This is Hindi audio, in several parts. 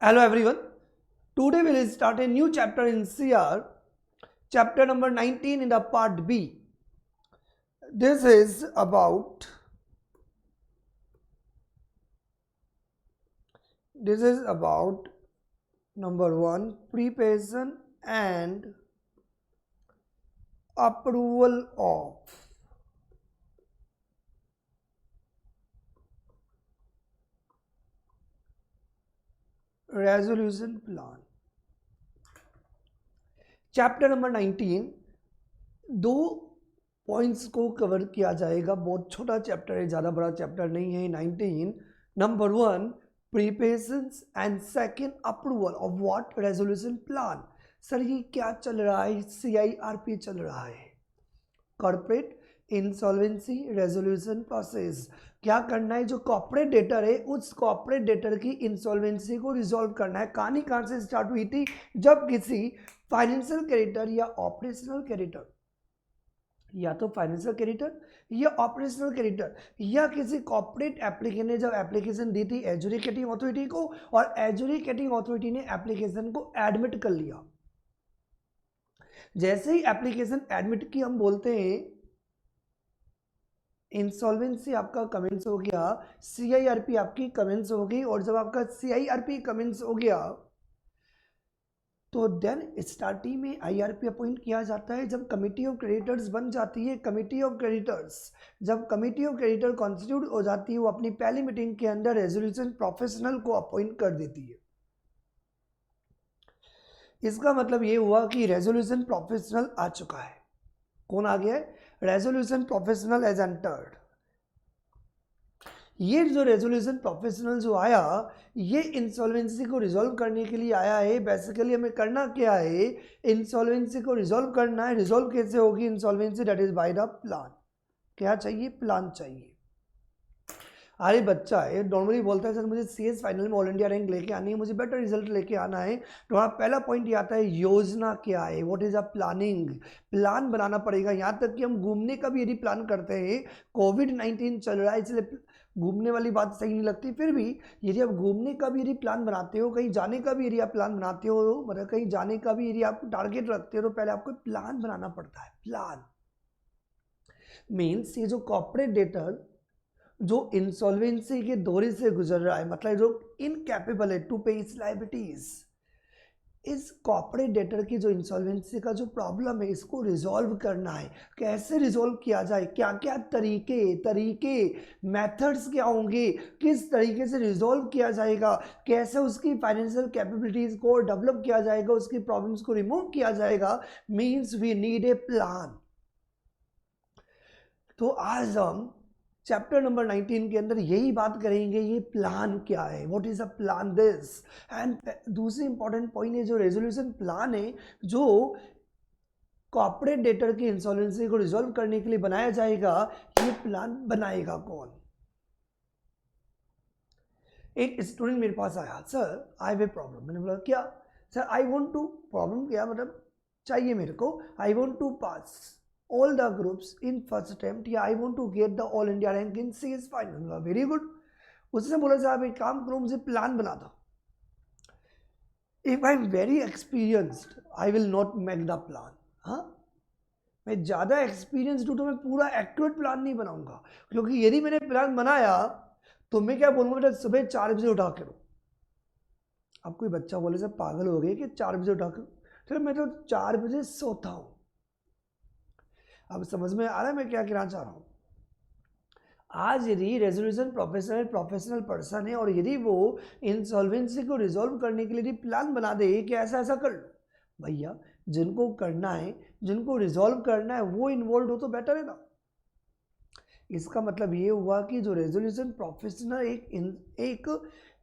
Hello everyone. Today we will start a new chapter in CR, chapter number 19 in the part B. This is about number 1, preparation and approval of resolution plan. Chapter number 19 दो पॉइंट्स को कवर किया जाएगा. बहुत छोटा चैप्टर है, ज़्यादा बड़ा चैप्टर नहीं है. 19 number 1 preparations and second approval of what resolution plan. Sir ये क्या चल रहा है? CIRP चल रहा है, कॉर्पोरेट इंसॉल्वेंसी रेजोल्यूशन प्रोसेस. क्या करना है? जो कॉर्पोरेट डेटर है उस कॉर्पोरेट डेटर की इंसॉल्वेंसी को रिजॉल्व करना है. कहानी कहाँ से स्टार्ट हुई थी? जब किसी फाइनेंशियल क्रेडिटर या ऑपरेशनल क्रेडिटर, या तो फाइनेंशियल क्रेडिटर या ऑपरेशनल क्रेडिटर या किसी कॉर्पोरेट एप्लीकेंट ने जब एप्लीकेशन दी थी एजुकेटिंग अथॉरिटी को, और एजुकेटिंग अथॉरिटी ने एप्लीकेशन को एडमिट कर लिया. जैसे ही एप्लीकेशन एडमिट की, हम बोलते हैं इंसॉल्वेंसी आपका कमेंस हो गया, CIRP आपकी कमेंस हो गई. और जब आपका CIRP कमेंस हो गया तो देन स्टार्टिंग में IRP अपॉइंट किया जाता है. जब कमिटी ऑफ क्रेडिटर्स बन जाती है, कमिटी ऑफ क्रेडिटर्स, जब कमिटी ऑफ क्रेडिटर कॉन्स्टिट्यूट हो जाती है, वो अपनी पहली मीटिंग के अंदर रेजोल्यूशन प्रोफेशनल को अपॉइंट कर देती है. इसका मतलब ये हुआ कि रेजोल्यूशन प्रोफेशनल आ चुका है. कौन आ गया है? Resolution professional has entered. ये जो रेजोल्यूशन प्रोफेशनल जो आया, ये इंसॉल्वेंसी को रिजॉल्व करने के लिए आया है. बेसिकली हमें करना क्या है? इंसॉल्वेंसी को रिजॉल्व करना है. रिजॉल्व कैसे होगी insolvency? That is by the plan. क्या चाहिए? प्लान चाहिए. अरे बच्चा है, नॉर्मली बोलता है सर मुझे CS फाइनल में ऑल इंडिया रैंक लेके आनी है, मुझे बेटर रिजल्ट लेके आना है. तो वहाँ पहला पॉइंट ये आता है, योजना क्या है? What is a planning. Plan बनाना पड़ेगा. यहाँ तक कि हम घूमने का भी यदि प्लान करते हैं, कोविड-19 चल रहा है इसलिए घूमने वाली बात सही नहीं लगती, फिर भी यदि आप घूमने का भी यदि प्लान बनाते हो, कहीं जाने का भी यदि आप प्लान बनाते हो, मतलब कहीं जाने का भी यदि आप टारगेट रखते हो, तो पहले आपको प्लान बनाना पड़ता है. प्लान मीन्स ये जो कॉर्पोरेट डेटर जो इंसॉल्वेंसी के दौरे से गुजर रहा है, मतलब जो इनकैपेबल है टू पे इट्स लायबिलिटीज, इस कॉर्पोरेट डेटर की जो इंसॉल्वेंसी का जो प्रॉब्लम है, इसको रिजॉल्व करना है. कैसे रिजॉल्व किया जाए? क्या क्या तरीके मेथड्स क्या होंगे? किस तरीके से रिजॉल्व किया जाएगा? कैसे उसकी फाइनेंशियल कैपेबिलिटीज को डेवलप किया जाएगा? उसकी प्रॉब्लम्स को रिमूव किया जाएगा? Means we need a plan. तो आज हम चैप्टर नंबर 19 के अंदर यही बात करेंगे, ये प्लान क्या है, what is a plan this. And दूसरी इंपॉर्टेंट पॉइंट है, जो रेजोल्यूशन प्लान है जो कॉर्पोरेट डेटर की इंसॉल्वेंसी को रिजॉल्व करने के लिए बनाया जाएगा, ये प्लान बनाएगा कौन? एक स्टूडेंट मेरे पास आया, sir I have a problem. मैंने बोला क्या? Sir I want to, problem क्या मतलब चाहिए मेरे को, I want to pass all the groups in first attempt, या I want to get the all India rank in CS final. Very good. उसने बोला साहब एक काम करो, मुझे प्लान बना दो. If I am very experienced, I will not make the plan. हाँ, मैं ज़्यादा एक्सपीरियंस्ड हूँ तो मैं पूरा एक्यूरेट प्लान नहीं बनाऊंगा, क्योंकि यदि मैंने प्लान बनाया तो मैं क्या बोलूँगा, बेटा सुबह 4 बजे उठा के लो. अब कोई बच्चा बोले सर पागल हो गए कि 4 बजे उठा के, फिर मैं तो 4 बजे सोता हूँ. अब समझ में आ रहा है मैं क्या कहना चाह रहा हूँ? आज यदि रेजोल्यूशन प्रोफेशनल पर्सन है और यदि वो इंसॉल्वेंसी को रिजॉल्व करने के लिए प्लान बना दे कि ऐसा ऐसा कर लो, भैया जिनको करना है, जिनको रिजॉल्व करना है वो इन्वॉल्व हो तो बेटर है ना. इसका मतलब ये हुआ कि जो रेजोल्यूशन प्रोफेशनल एक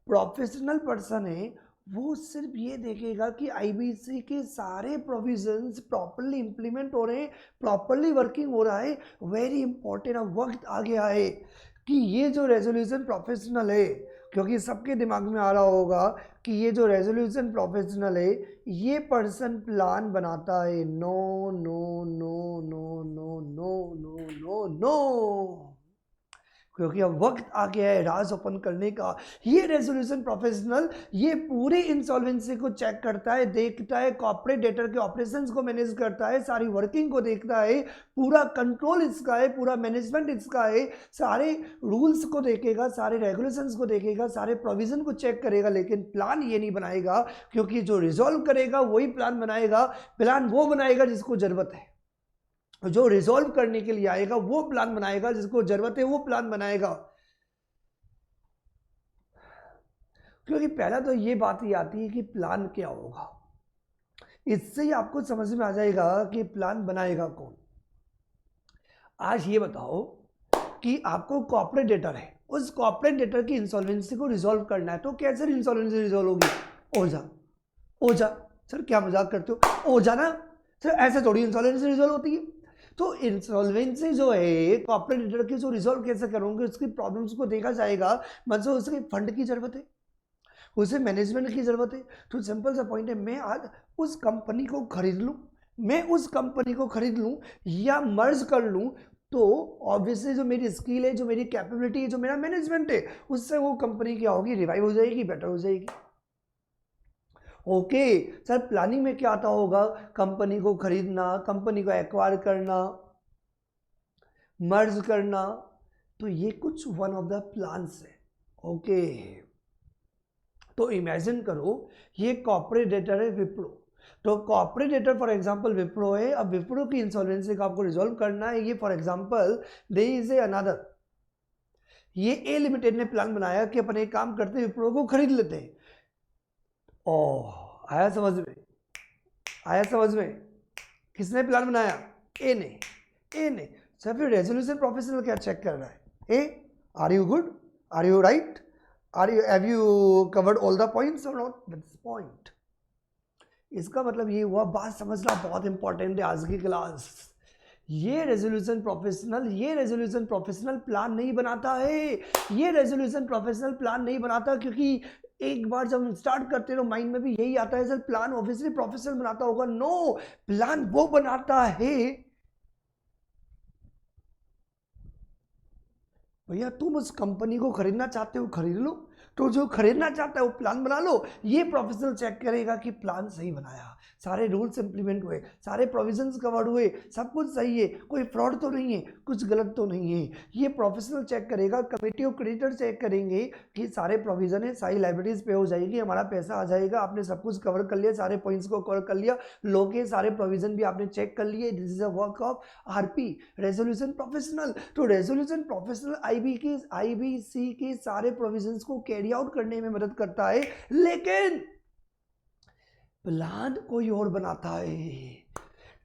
प्रोफेशनल पर्सन है, वो सिर्फ ये देखेगा कि IBC के सारे प्रोविजंस प्रॉपरली इंप्लीमेंट हो रहे हैं, प्रॉपरली वर्किंग हो रहा है. Very important. अब वक्त आ गया है कि ये जो रेजोल्यूशन प्रोफेशनल है, क्योंकि सबके दिमाग में आ रहा होगा कि ये जो रेजोल्यूशन प्रोफेशनल है, ये पर्सन प्लान बनाता है. No no no no no no no no no. क्योंकि अब वक्त आ गया है राज ओपन करने का। ये रेजोल्यूशन प्रोफेशनल ये पूरे इंसॉल्वेंसी को चेक करता है, देखता है, कॉर्पोरेट डेटर के ऑपरेशंस को मैनेज करता है, सारी वर्किंग को देखता है, पूरा कंट्रोल इसका है, पूरा मैनेजमेंट इसका है, सारे रूल्स को देखेगा, सारे रेगुलेशंस को देखेगा, सारे प्रोविजन को चेक करेगा, लेकिन प्लान ये नहीं बनाएगा, क्योंकि जो रिजॉल्व करेगा वही प्लान बनाएगा। प्लान वो बनाएगा जिसको जरूरत है, जो रिजॉल्व करने के लिए आएगा वो प्लान बनाएगा, जिसको जरूरत है वो प्लान बनाएगा। क्योंकि पहला तो ये बात ही आती है कि प्लान क्या होगा, इससे ही आपको समझ में आ जाएगा कि प्लान बनाएगा कौन। आज ये बताओ कि आपको कॉर्पोरेट डेटर है, उस कॉर्पोरेट डेटर की इंसॉल्वेंसी को रिजॉल्व करना है, तो कैसे इंसॉल्वेंसी रिजॉल्व होगी? ओझा सर क्या मजाक करते हो? ओझा ना सर, ऐसे थोड़ी इंसॉल्वेंसी रिजॉल्व होती है। तो इंसॉल्वेंसी जो है कॉर्पोरेट डेटर की, जो रिजॉल्व कैसे करोगे, उसकी प्रॉब्लम्स को देखा जाएगा। मतलब उसके फंड की जरूरत है, उसे मैनेजमेंट की जरूरत है। तो सिंपल सा पॉइंट है, मैं आज उस कंपनी को खरीद लूं, या मर्ज कर लूं, तो ऑब्वियसली जो मेरी स्किल है, जो मेरी कैपेबिलिटी है, जो मेरा मैनेजमेंट है, उससे वो कंपनी क्या होगी? रिवाइव हो जाएगी, बेटर हो जाएगी। ओके सर, प्लानिंग में क्या आता होगा? कंपनी को खरीदना, कंपनी को एक्वायर करना, मर्ज करना, तो ये कुछ वन ऑफ द प्लान्स है। ओके तो इमेजिन करो ये कॉर्पोरेट डेटर है विप्रो। तो corporate debtor for example Wipro है। अब विप्रो की इंसॉल्वेंसी को आपको रिजॉल्व करना है। ये for example there is another, ये ए लिमिटेड ने प्लान बनाया कि अपन एक काम करते विप्रो को खरीद लेते हैं। ओह आया समझ में? किसने प्लान बनाया? ए ने। सर फिर रेजोल्यूशन प्रोफेशनल क्या चेक कर रहा है? Uh, are you good, are you right, have you covered all the points or not? That's point. इसका मतलब ये हुआ, बात समझना बहुत इंपॉर्टेंट है आज की क्लास। ये रेजोल्यूशन प्रोफेशनल प्लान नहीं बनाता है, क्योंकि एक बार जब हम स्टार्ट करते हैं माइंड में भी यही आता है, सर प्लान ऑब्वियसली प्रोफेशनल बनाता होगा। नो, प्लान वो बनाता है, भैया तुम उस कंपनी को खरीदना चाहते हो, खरीद लो। तो जो खरीदना चाहता है वो प्लान बना लो। ये प्रोफेशनल चेक करेगा कि प्लान सही बनाया, सारे रूल्स इंप्लीमेंट हुए, सारे प्रोविजंस कवर्ड हुए, सब कुछ सही है, कोई फ्रॉड तो नहीं है, कुछ गलत तो नहीं है। ये प्रोफेशनल चेक करेगा। कमेटी ऑफ क्रेडिटर चेक करेंगे कि सारे प्रोविजन है, सारी लाइबिलिटीज पे हो जाएगी, हमारा पैसा आ जाएगा, आपने सब कुछ कवर कर लिया, सारे पॉइंट्स को कवर कर लिया, लो के सारे प्रोविजन भी आपने चेक कर लिए। This is a work of RP, resolution professional. तो रेजोल्यूशन प्रोफेशनल आईबीसी के सारे प्रोविजंस को कैरी आउट करने में मदद करता है, लेकिन प्लान कोई और बनाता है।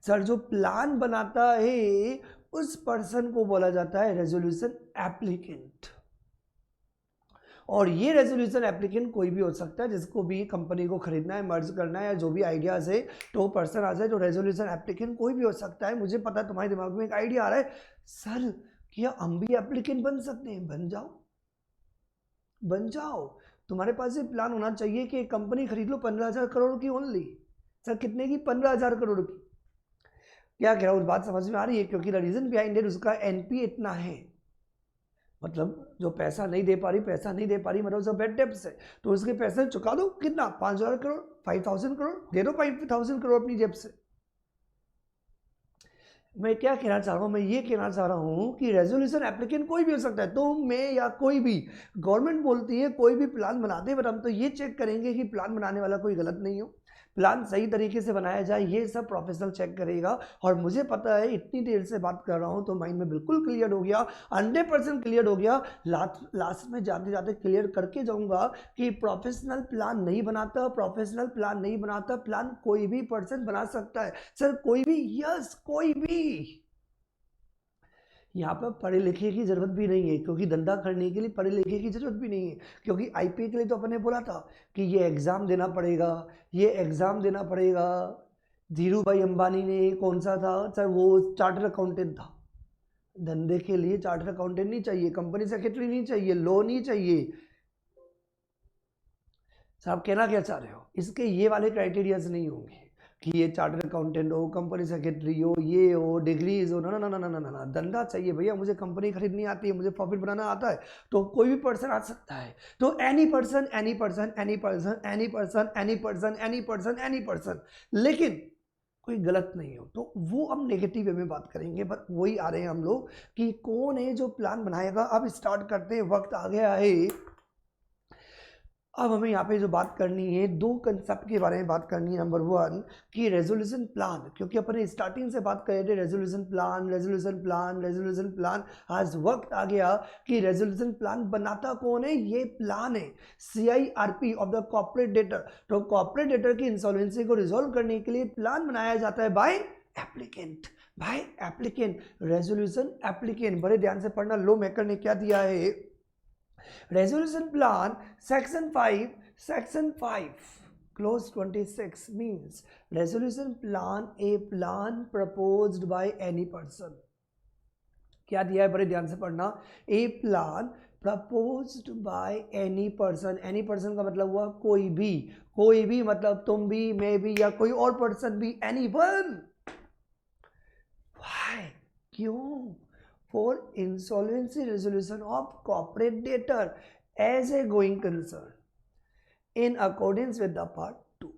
सर जो प्लान बनाता है उस पर्सन को बोला जाता है रेजोल्यूशन एप्लीकेंट। और ये रेजोल्यूशन एप्लीकेंट कोई भी हो सकता है, जिसको भी कंपनी को खरीदना है, मर्ज करना है, या जो भी आइडियाज है, तो पर्सन आ जाए। तो रेजोल्यूशन एप्लीकेंट कोई भी हो सकता है। मुझे पता है तुम्हारे दिमाग में एक आइडिया आ रहा है, सर क्या हम भी एप्लीकेंट बन सकते हैं? बन जाओ। तुम्हारे पास ये प्लान होना चाहिए कि कंपनी खरीद लो 15,000 करोड़ की ओनली। सर कितने की? 15,000 करोड़ की। क्या कह रहा हूँ, बात समझ में आ रही है? क्योंकि द रीजन बिहाइंड इट, उसका एनपी इतना है, मतलब जो पैसा नहीं दे पा रही मतलब उसका बेड डेब्ट्स है, तो उसके पैसे चुका दो। कितना? 5,000 करोड़, 5,000 करोड़ दे दो, 5,000 करोड़ अपनी जेब से। मैं क्या कहना चाह रहा हूँ? मैं ये कहना चाह रहा हूँ कि रेजोल्यूशन एप्लीकेंट कोई भी हो सकता है, तुम, मैं, या कोई भी। गवर्नमेंट बोलती है कोई भी प्लान बना दे, बट हम तो ये चेक करेंगे कि प्लान बनाने वाला कोई गलत नहीं हो, प्लान सही तरीके से बनाया जाए, ये सब प्रोफेशनल चेक करेगा। और मुझे पता है, इतनी देर से बात कर रहा हूँ तो माइंड में बिल्कुल क्लियर हो गया, 100% क्लियर हो गया। लास्ट में जाते जाते क्लियर करके जाऊंगा कि प्रोफेशनल प्लान नहीं बनाता, प्लान कोई भी पर्सन बना सकता है। सर कोई भी? यस कोई भी। यहाँ पर पढ़े लिखे की जरूरत भी नहीं है, क्योंकि धंधा करने के लिए पढ़े लिखे की जरूरत भी नहीं है। क्योंकि आईपीए के लिए तो अपन ने बोला था कि ये एग्ज़ाम देना पड़ेगा, धीरू भाई अंबानी ने, कौन सा था सर वो, चार्टर्ड अकाउंटेंट था। धंधे के लिए चार्टर्ड अकाउंटेंट नहीं चाहिए, कंपनी सेक्रेटरी नहीं चाहिए, लॉ नहीं चाहिए। साहब कहना क्या चाह रहे हो? इसके ये वाले क्राइटेरियाज नहीं होंगे, कि ये चार्टर्ड अकाउंटेंट हो, कंपनी सेक्रेटरी हो, ये हो, डिग्रीज हो, ना ना ना ना ना ना ना, धंधा चाहिए भैया, मुझे कंपनी खरीदनी आती है, मुझे प्रॉफिट बनाना आता है, तो कोई भी पर्सन आ सकता है। तो any person, any person, any person, any person, any person, any person, any person, लेकिन कोई गलत नहीं हो, तो वो हम नेगेटिव वे में बात करेंगे। पर वही आ रहे हैं हम लोग कि कौन है जो प्लान बनाएगा। अब स्टार्ट करते हैं, वक्त आ गया है। अब हमें यहाँ पे जो बात करनी है, दो कंसेप्ट के बारे में बात करनी है। नंबर वन कि रेजोल्यूशन प्लान, क्योंकि अपने स्टार्टिंग से बात कर रहे थे resolution plan, resolution plan, resolution plan. आज वक्त आ गया कि रेजोल्यूशन प्लान बनाता कौन है। ये प्लान है CIRP of the corporate debtor. तो कॉर्पोरेट डेटर की इंसॉल्वेंसी को रिजोल्व करने के लिए प्लान बनाया जाता है by applicant, by applicant, resolution applicant. बड़े ध्यान से पढ़ना, लॉ मेकर ने क्या दिया है। Resolution plan, section 5 clause 26 means resolution plan a plan proposed by any person। क्या दिया है, बड़े ध्यान से पढ़ना। A plan proposed by any person। any person का मतलब हुआ कोई भी, कोई भी मतलब तुम भी, मैं भी, या कोई और पर्सन भी, anyone। Why? क्यों? For insolvency resolution of corporate debtor as a going concern in accordance with the part 2।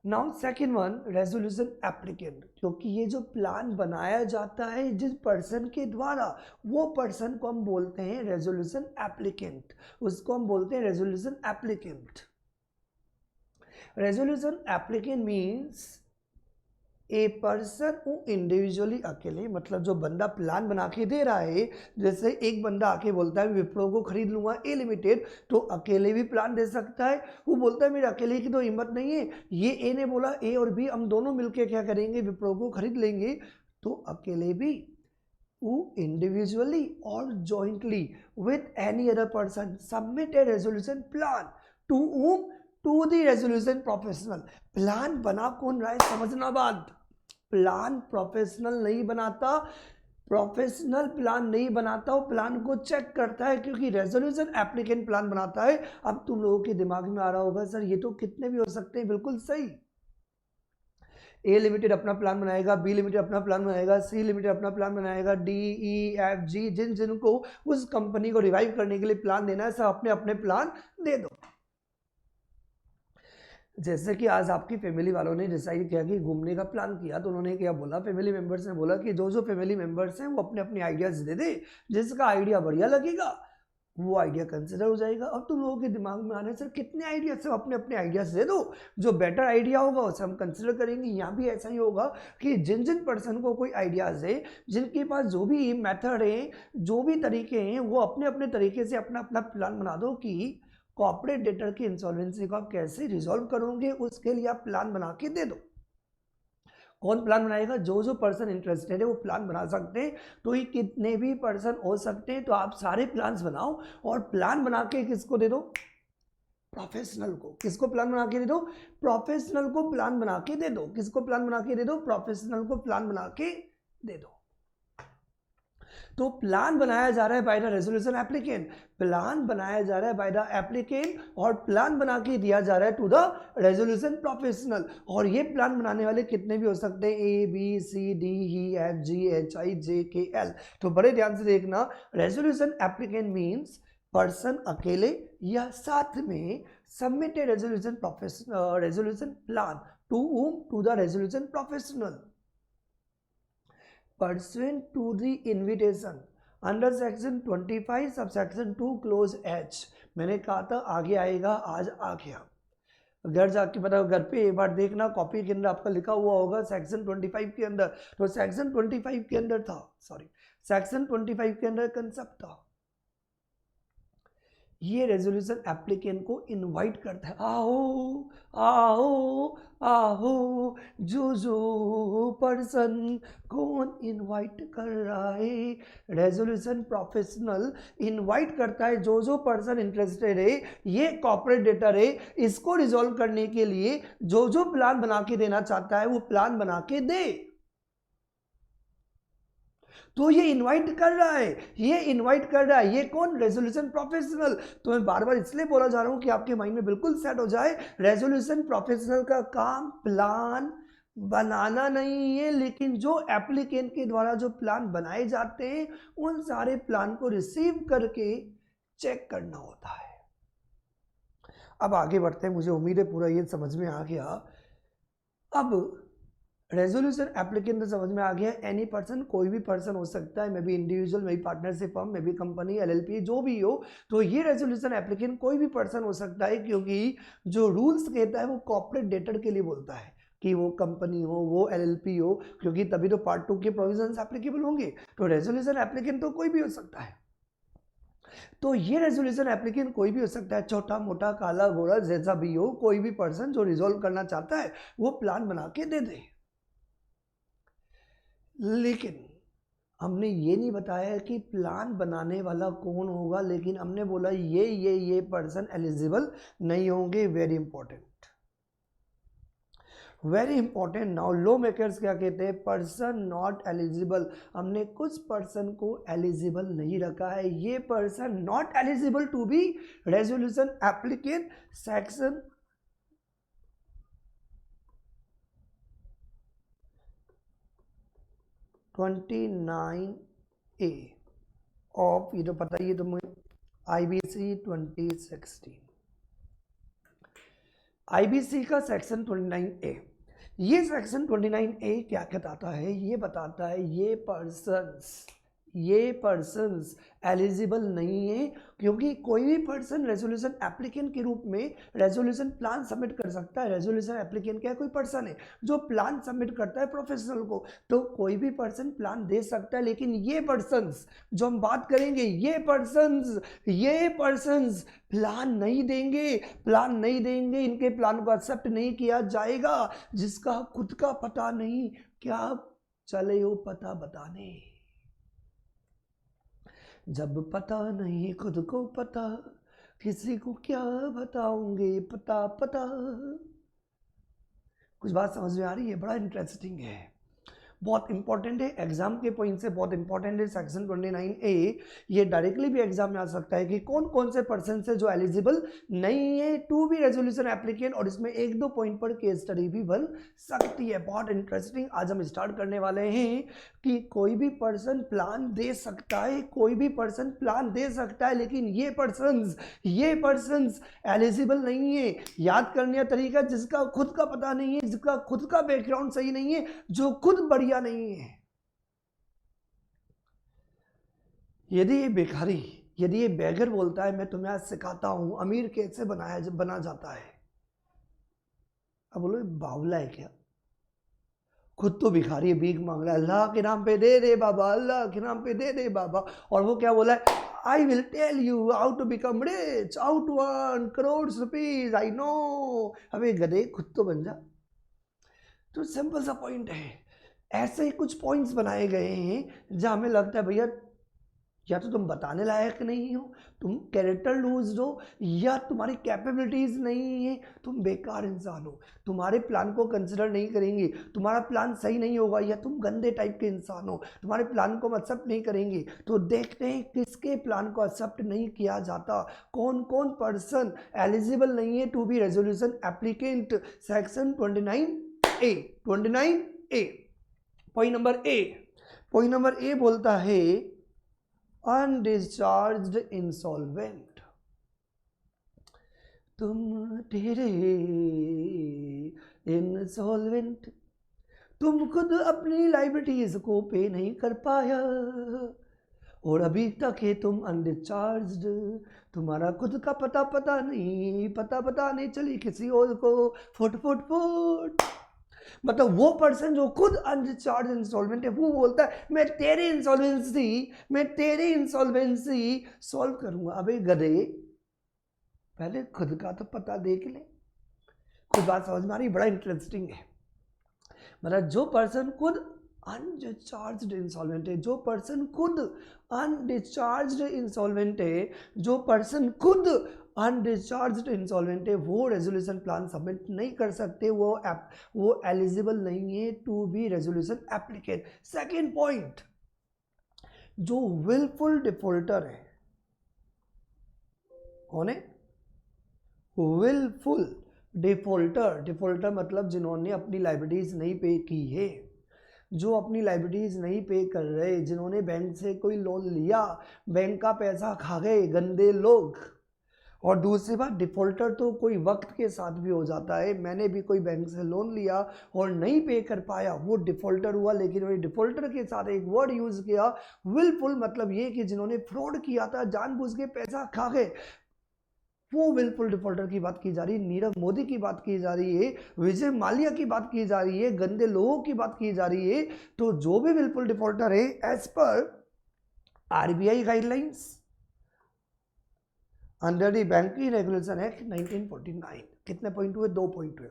Now second one, resolution applicant, क्योंकि ये जो प्लान बनाया जाता है जिस पर्सन के द्वारा, वो पर्सन को हम बोलते हैं रेजोल्यूशन एप्लीकेंट, उसको हम बोलते हैं resolution applicant. Resolution applicant means a person who individually, अकेले, मतलब जो बंदा प्लान बना के दे रहा है, जैसे एक बंदा आके बोलता है विप्रो को खरीद लूंगा ए लिमिटेड, तो अकेले भी प्लान दे सकता है। वो बोलता है मेरे अकेले की तो हिम्मत नहीं है, ये ए ने बोला ए और बी हम दोनों मिलके क्या करेंगे, विप्रो को खरीद लेंगे, तो अकेले भी, वो इंडिविजुअली और jointly with any other person submit a resolution plan to whom, to the resolution professional. Plan बना कौन रहा है, समझना बात। प्लान प्रोफेशनल नहीं बनाता, प्रोफेशनल प्लान नहीं बनाता, वो प्लान को चेक करता है, क्योंकि रेजोल्यूशन एप्लीकेंट प्लान बनाता है। अब तुम लोगों के दिमाग में आ रहा होगा सर ये तो कितने भी हो सकते हैं, बिल्कुल सही। ए लिमिटेड अपना प्लान बनाएगा, बी लिमिटेड अपना प्लान बनाएगा, सी लिमिटेड अपना प्लान बनाएगा, DEFG जिन जिनको उस कंपनी को रिवाइव करने के लिए प्लान देना है, सब अपने अपने प्लान दे दो। जैसे कि आज आपकी फैमिली वालों ने डिसाइड किया कि घूमने का प्लान किया, तो उन्होंने क्या बोला, फैमिली मेंबर्स ने बोला कि जो जो फैमिली मेंबर्स हैं वो अपने अपने आइडियाज दे दे, जिसका आइडिया बढ़िया लगेगा वो आइडिया कंसिडर हो जाएगा। अब तुम लोगों के दिमाग में आने सर कितने आइडिया, सब अपने अपने आइडियाज दे दो, जो बेटर आइडिया होगा उसे हम कंसिडर करेंगे। यहाँ भी ऐसा ही होगा कि जिन जिन पर्सन को कोई आइडियाज है, जिनके पास जो भी मेथड है, जो भी तरीके हैं, वो अपने अपने तरीके से अपना अपना प्लान बना दो कि कॉर्पोरेट डेटर की इंसॉल्वेंसी को आप कैसे रिजॉल्व करोगे, उसके लिए आप प्लान बना के दे दो। कौन प्लान बनाएगा, जो जो पर्सन इंटरेस्टेड है वो प्लान बना सकते हैं। तो ये कितने भी पर्सन हो सकते हैं, तो आप सारे प्लान्स बनाओ और प्लान बना के किसको दे दो, प्रोफेशनल को। किसको प्लान बना के दे दो, प्रोफेशनल को प्लान बना के दे दो। किसको प्लान बना के दे दो, प्रोफेशनल को प्लान बना के दे दो। तो प्लान बनाया जा रहा है by the resolution applicant, plan बनाया जा रहा है बाय द एप्लीकेंट, और प्लान बना के दिया जा रहा है टू द रेजोल्यूशन प्रोफेशनल। और ये प्लान बनाने वाले कितने भी हो सकते हैं, ABCDEFGHIJKL। तो बड़े ध्यान से देखना, रेजोल्यूशन एप्लीकेंट मीन्स पर्सन अकेले या साथ में submit a resolution plan to whom, to the resolution professional pursuant to the invitation under section 25 subsection 2 clause H। मैंने कहा था आगे आएगा, आज आ गया। घर जाके बताओ, घर पे एक बार देखना, कॉपी के अंदर आपका लिखा हुआ होगा सेक्शन 25 के अंदर। तो सेक्शन 25 के अंदर था, सेक्शन 25 के अंदर कंसेप्ट था, ये रेजोल्यूशन एप्लीकेंट को इनवाइट करता है, आओ आओ आओ, जो जो पर्सन, कौन इनवाइट कर रहा है, रेजोल्यूशन प्रोफेशनल इनवाइट करता है जो जो पर्सन इंटरेस्टेड है, ये कॉर्पोरेट डेटर है, इसको रिजॉल्व करने के लिए जो जो प्लान बना के देना चाहता है वो प्लान बना के दे। तो ये इनवाइट कर रहा है, ये कौन? Resolution professional. तो मैं बार बार इसलिए बोला जा रहा हूं कि आपके माइंड में बिल्कुल सेट हो जाए, रेजोल्यूशन प्रोफेशनल का काम प्लान बनाना नहीं है, लेकिन जो एप्लीकेंट के द्वारा जो प्लान बनाए जाते हैं उन सारे प्लान को रिसीव करके चेक करना होता है। अब आगे बढ़ते हैं, मुझे उम्मीद है पूरा ये समझ में आ गया। अब रेजोल्यूशन एप्लीकेंट समझ में आ गया, एनी पर्सन, कोई भी पर्सन हो सकता है, may be individual, may be partnership firm, may be company, LLP, जो भी हो। तो ये रेजोल्यूशन एप्लीकेंट कोई भी पर्सन हो सकता है, क्योंकि जो रूल्स कहता है वो कॉर्पोरेट डेटर के लिए बोलता है कि वो कंपनी हो, वो एलएलपी हो, क्योंकि तभी तो पार्ट 2 के प्रोविजंस एप्लीकेबल होंगे। तो रेजोल्यूशन एप्लीकेंट तो कोई भी हो सकता है। तो ये रेजोल्यूशन एप्लीकेंट कोई भी हो सकता है, छोटा मोटा काला गोरा जैसा भी हो, कोई भी पर्सन जो रिजोल्व करना चाहता है वो प्लान बना के दे दे। लेकिन हमने ये नहीं बताया कि प्लान बनाने वाला कौन होगा, लेकिन हमने बोला ये पर्सन एलिजिबल नहीं होंगे। Very important, very important. Now lawmakers क्या कहते हैं? Person not eligible. हमने कुछ पर्सन को एलिजिबल नहीं रखा है। ये person not eligible to be resolution applicant, section 29A of, ये तो पता ही है तुम्हें, IBC 2016, IBC का सेक्शन 29A। ये सेक्शन 29A क्या बताता है? ये बताता है ये पर्सन्स एलिजिबल नहीं है, क्योंकि कोई भी पर्सन रेजोल्यूशन एप्लीकेंट के रूप में रेजोल्यूशन प्लान सबमिट कर सकता है। रेजोल्यूशन एप्लीकेंट क्या है? कोई पर्सन है जो प्लान सबमिट करता है प्रोफेशनल को। तो कोई भी पर्सन प्लान दे सकता है, लेकिन ये पर्सन्स जो हम बात करेंगे, ये पर्सन्स प्लान नहीं देंगे, इनके प्लान को एक्सेप्ट नहीं किया जाएगा। जिसका खुद का पता नहीं, क्या चले हो पता बताने। जब पता नहीं खुद को पता, किसी को क्या बताओगे पता। कुछ बात समझ में आ रही है? बड़ा इंटरेस्टिंग है, बहुत इंपॉर्टेंट है, एग्जाम के पॉइंट से बहुत इंपॉर्टेंट है। सेक्शन 29A ये डायरेक्टली भी एग्जाम में आ सकता है कि कौन कौन से पर्सन से जो एलिजिबल नहीं है टू बी रेजोल्यूशन एप्लीकेंट, और इसमें 1-2 पॉइंट पर केस स्टडी भी बन सकती है। बहुत इंटरेस्टिंग। आज हम स्टार्ट करने वाले हैं कि कोई भी पर्सन प्लान दे सकता है, लेकिन ये पर्सन्स एलिजिबल नहीं है। याद करने का तरीका, जिसका खुद का पता नहीं है, जिसका खुद का बैकग्राउंड सही नहीं है, जो खुद बढ़िया नहीं है। यदि ये बेगर बोलता है मैं तुम्हें आज सिखाता हूं अमीर कैसे बना जाता है, अब बोलो बावला है क्या? खुद तो भिखारी है, भीख मांग रहा है, अल्लाह के नाम पे दे दे बाबा, अल्लाह के नाम पे दे दे बाबा। और वो क्या बोला है? I will tell you how to become rich, how to earn crore rupees, I know. अबे गधे, खुद तो बन जा। तो सिंपल सा पॉइंट है। ऐसे ही कुछ पॉइंट्स बनाए गए हैं जहां हमें लगता है भैया या तो तुम बताने लायक नहीं हो, तुम कैरेक्टर लूज हो, या तुम्हारी कैपेबिलिटीज नहीं है, तुम बेकार इंसान हो, तुम्हारे प्लान को कंसिडर नहीं करेंगे, तुम्हारा प्लान सही नहीं होगा, या तुम गंदे टाइप के इंसान हो, तुम्हारे प्लान को एक्सेप्ट नहीं करेंगे। तो देखते हैं किसके प्लान को एक्सेप्ट नहीं किया जाता, कौन कौन पर्सन एलिजिबल नहीं है to be resolution applicant. Section 29A point number A बोलता है अनडिस्चार्ज्ड इंसॉल्वेंट। तुम तेरे इंसॉल्वेंट, तुम खुद अपनी लाइबिलिटीज को पे नहीं कर पाया और अभी तक है तुम अनडिस्चार्ज्ड। तुम्हारा खुद का पता नहीं चली किसी और को फुट। मतलब वो पर्सन जो खुद अनडिस्चार्ज इंसॉल्वेंट है, वो बोलता है मैं तेरी इंसॉल्वेंसी सॉल्व करूंगा। अबे गधे, पहले खुद का तो पता देख ले। कुछ बात समझ में आ रही? बड़ा इंटरेस्टिंग है। मतलब जो पर्सन खुद अनडिस्चार्ज्ड इंसॉल्वेंट है, जो पर्सन खुद अनडिस्चार्ज्ड इंसॉल्वेंट है, वो रेजोल्यूशन प्लान सबमिट नहीं कर सकते, वो एलिजिबल नहीं है to be resolution applicant. Second point, जो विलफुल डिफॉल्टर है, कौन है? Wilful defaulter. डिफॉल्टर मतलब जिन्होंने अपनी लाइबिलिटीज नहीं पे की है, जो अपनी लाइबिलिटीज नहीं पे कर रहे, जिन्होंने बैंक से कोई लोन लिया, बैंक का पैसा खा गए, गंदे लोग। और दूसरी बात, डिफॉल्टर तो कोई वक्त के साथ भी हो जाता है। मैंने भी कोई बैंक से लोन लिया और नहीं पे कर पाया, वो डिफॉल्टर हुआ। लेकिन मैंने डिफॉल्टर के साथ एक वर्ड यूज किया, विलफुल, मतलब ये कि जिन्होंने फ्रॉड किया था, जानबूझ के पैसा खा गए, वो विलफुल डिफॉल्टर की बात की जा रही है। नीरव मोदी की बात की जा रही है, विजय माल्या की बात की जा रही है, गंदे लोगों की बात की जा रही है। तो जो भी विलफुल डिफॉल्टर है, as per RBI guidelines under the banking regulation act 1949, कितने पॉइंट हुए? 2 पॉइंट हुए।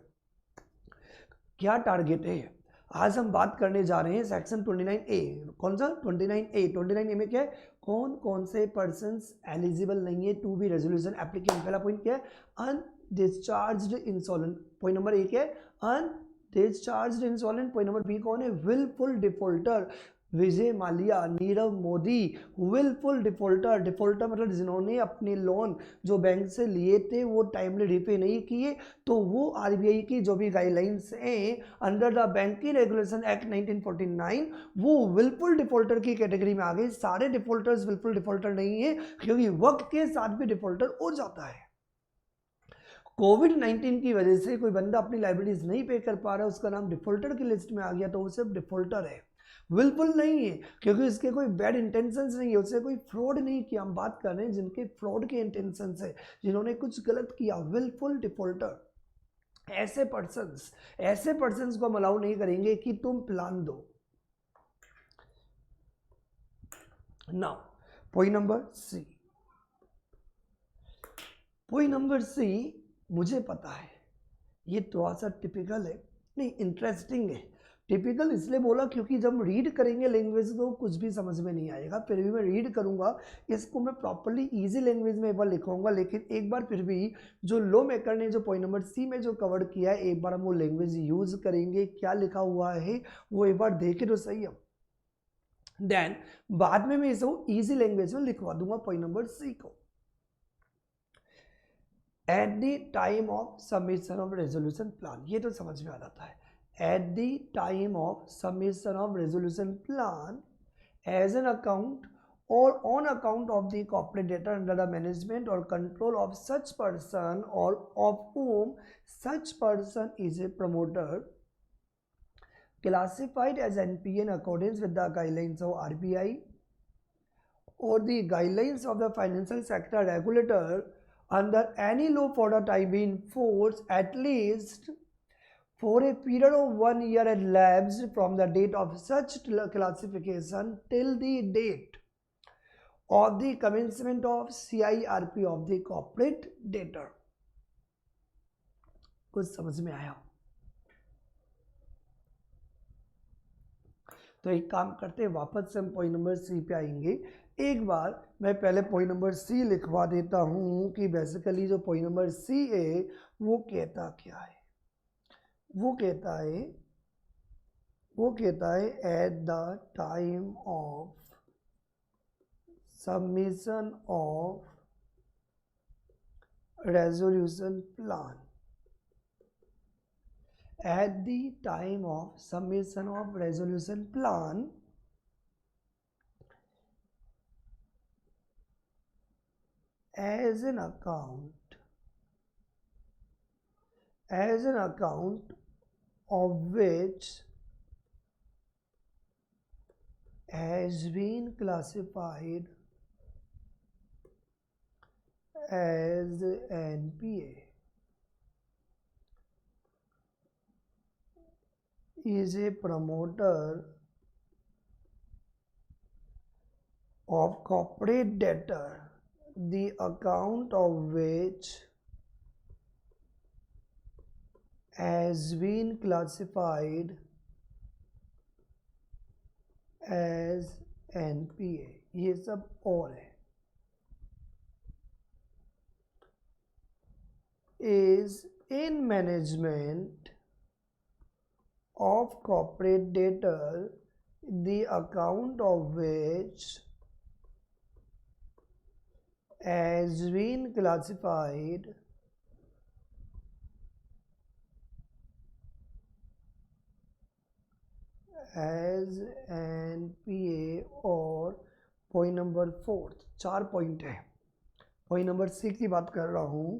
क्या टारगेट है? आज हम बात करने जा रहे हैं सेक्शन 29A। कौन सा? 29A। 29A में क्या है? कौन कौन से पर्सन्स एलिजिबल नहीं है टू बी रेजोल्यूशन एप्लीकेंट। पहला पॉइंट क्या है? Undischarged insolvent. पॉइंट नंबर 1 है undischarged insolvent. Point number B कौन है? Wilful defaulter. Vijay Mallya, Nirav Modi, wilful defaulter. Defaulter मतलब जिन्होंने अपने लोन जो बैंक से लिए थे वो टाइमली रिपे नहीं किए, तो वो आरबीआई की जो भी गाइडलाइंस हैं under the banking regulation act 1949, वो विलफुल डिफॉल्टर की कैटेगरी में आ गए। सारे डिफॉल्टर्स विलफुल डिफॉल्टर नहीं है, क्योंकि वक्त के साथ भी डिफॉल्टर हो जाता है। कोविड-19 की वजह से कोई बंदा अपनी लाइबिलिटीज नहीं पे कर पा रहा है, उसका नाम डिफॉल्टर की लिस्ट में आ गया, तो वो सिर्फ डिफॉल्टर है, विलफुल नहीं है, क्योंकि इसके कोई बैड इंटेंशंस नहीं है, उससे कोई फ्रॉड नहीं किया। हम बात कर रहे हैं जिनके फ्रॉड के इंटेंशंस है, जिन्होंने कुछ गलत किया, विलफुल डिफॉल्टर। ऐसे पर्सन्स को हम अलाउ नहीं करेंगे कि तुम प्लान दो। Now point number C. Point number C, मुझे पता है ये थोड़ा सा टिपिकल है, नहीं इंटरेस्टिंग है। टिपिकल इसलिए बोला क्योंकि जब हम रीड करेंगे लैंग्वेज तो कुछ भी समझ में नहीं आएगा, फिर भी मैं रीड करूंगा, इसको मैं प्रॉपरली इजी लैंग्वेज में एक बार लिखूंगा। लेकिन एक बार फिर भी जो लॉ मेकर ने जो पॉइंट नंबर सी में जो कवर किया है, एक बार हम वो लैंग्वेज यूज करेंगे, क्या लिखा हुआ है वो एक बार देखे तो सही है। देन बाद में मैं इसे इजी लैंग्वेज में लिखवा दूंगा पॉइंट नंबर सी को। At the time of submission of resolution plan, ये तो समझ में आ जाता है। At the time of submission of resolution plan as an account or on account of the corporate data under the management or control of such person or of whom such person is a promoter classified as NPA in accordance with the guidelines of RBI or the guidelines of the financial sector regulator under any law for the time in force at least for a period of 1 year elapsed from the date of such classification till the date of the commencement of CIRP of the corporate debtor। कुछ समझ में आया? तो एक काम करते हैं, वापस से हम पॉइंट नंबर सी पे आएंगे। एक बार मैं पहले पॉइंट नंबर सी लिखवा देता हूं कि बेसिकली जो पॉइंट नंबर सी है वो कहता क्या है। वो कहता है at the time of submission of resolution plan, at the time of submission of resolution plan as an account of which has been classified as NPA is a promoter of corporate debtor, the account of which has been classified as NPA। ये सब और है। is in management of corporate debtor, the account of which has been classified as NPA और पॉइंट नंबर 4, 4 पॉइंट है। पॉइंट नंबर 6 की बात कर रहा हूं,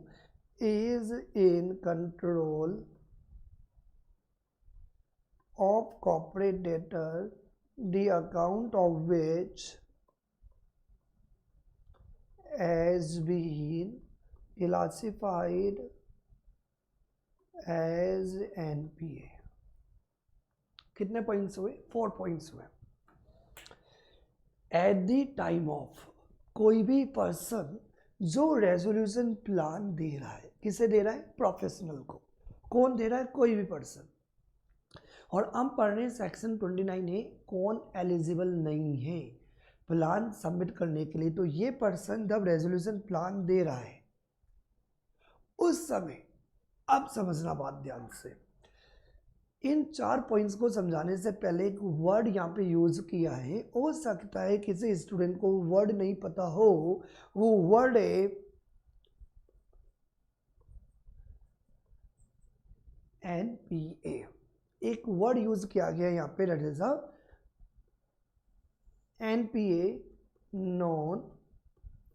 is in control of corporate debtor the account of which has been classified as NPA। कितने पॉइंट्स हुए? 4 पॉइंट्स हुए। एट द टाइम ऑफ, कोई भी पर्सन जो रेजोल्यूशन प्लान दे रहा है, किसे दे रहा है? प्रोफेशनल को। कौन दे रहा है? कोई भी पर्सन। और हम पढ़ रहे हैं सेक्शन 29 है, कौन एलिजिबल नहीं है प्लान सबमिट करने के लिए। तो ये पर्सन जब रेजोल्यूशन प्लान दे रहा है उस समय, अब समझना बात ध्यान से, इन 4 पॉइंट्स को समझाने से पहले एक वर्ड यहाँ पे यूज किया है। हो सकता है किसी स्टूडेंट को वर्ड नहीं पता हो, वो वर्ड है NPA। एक वर्ड यूज किया गया यहाँ पे, that is NPA, non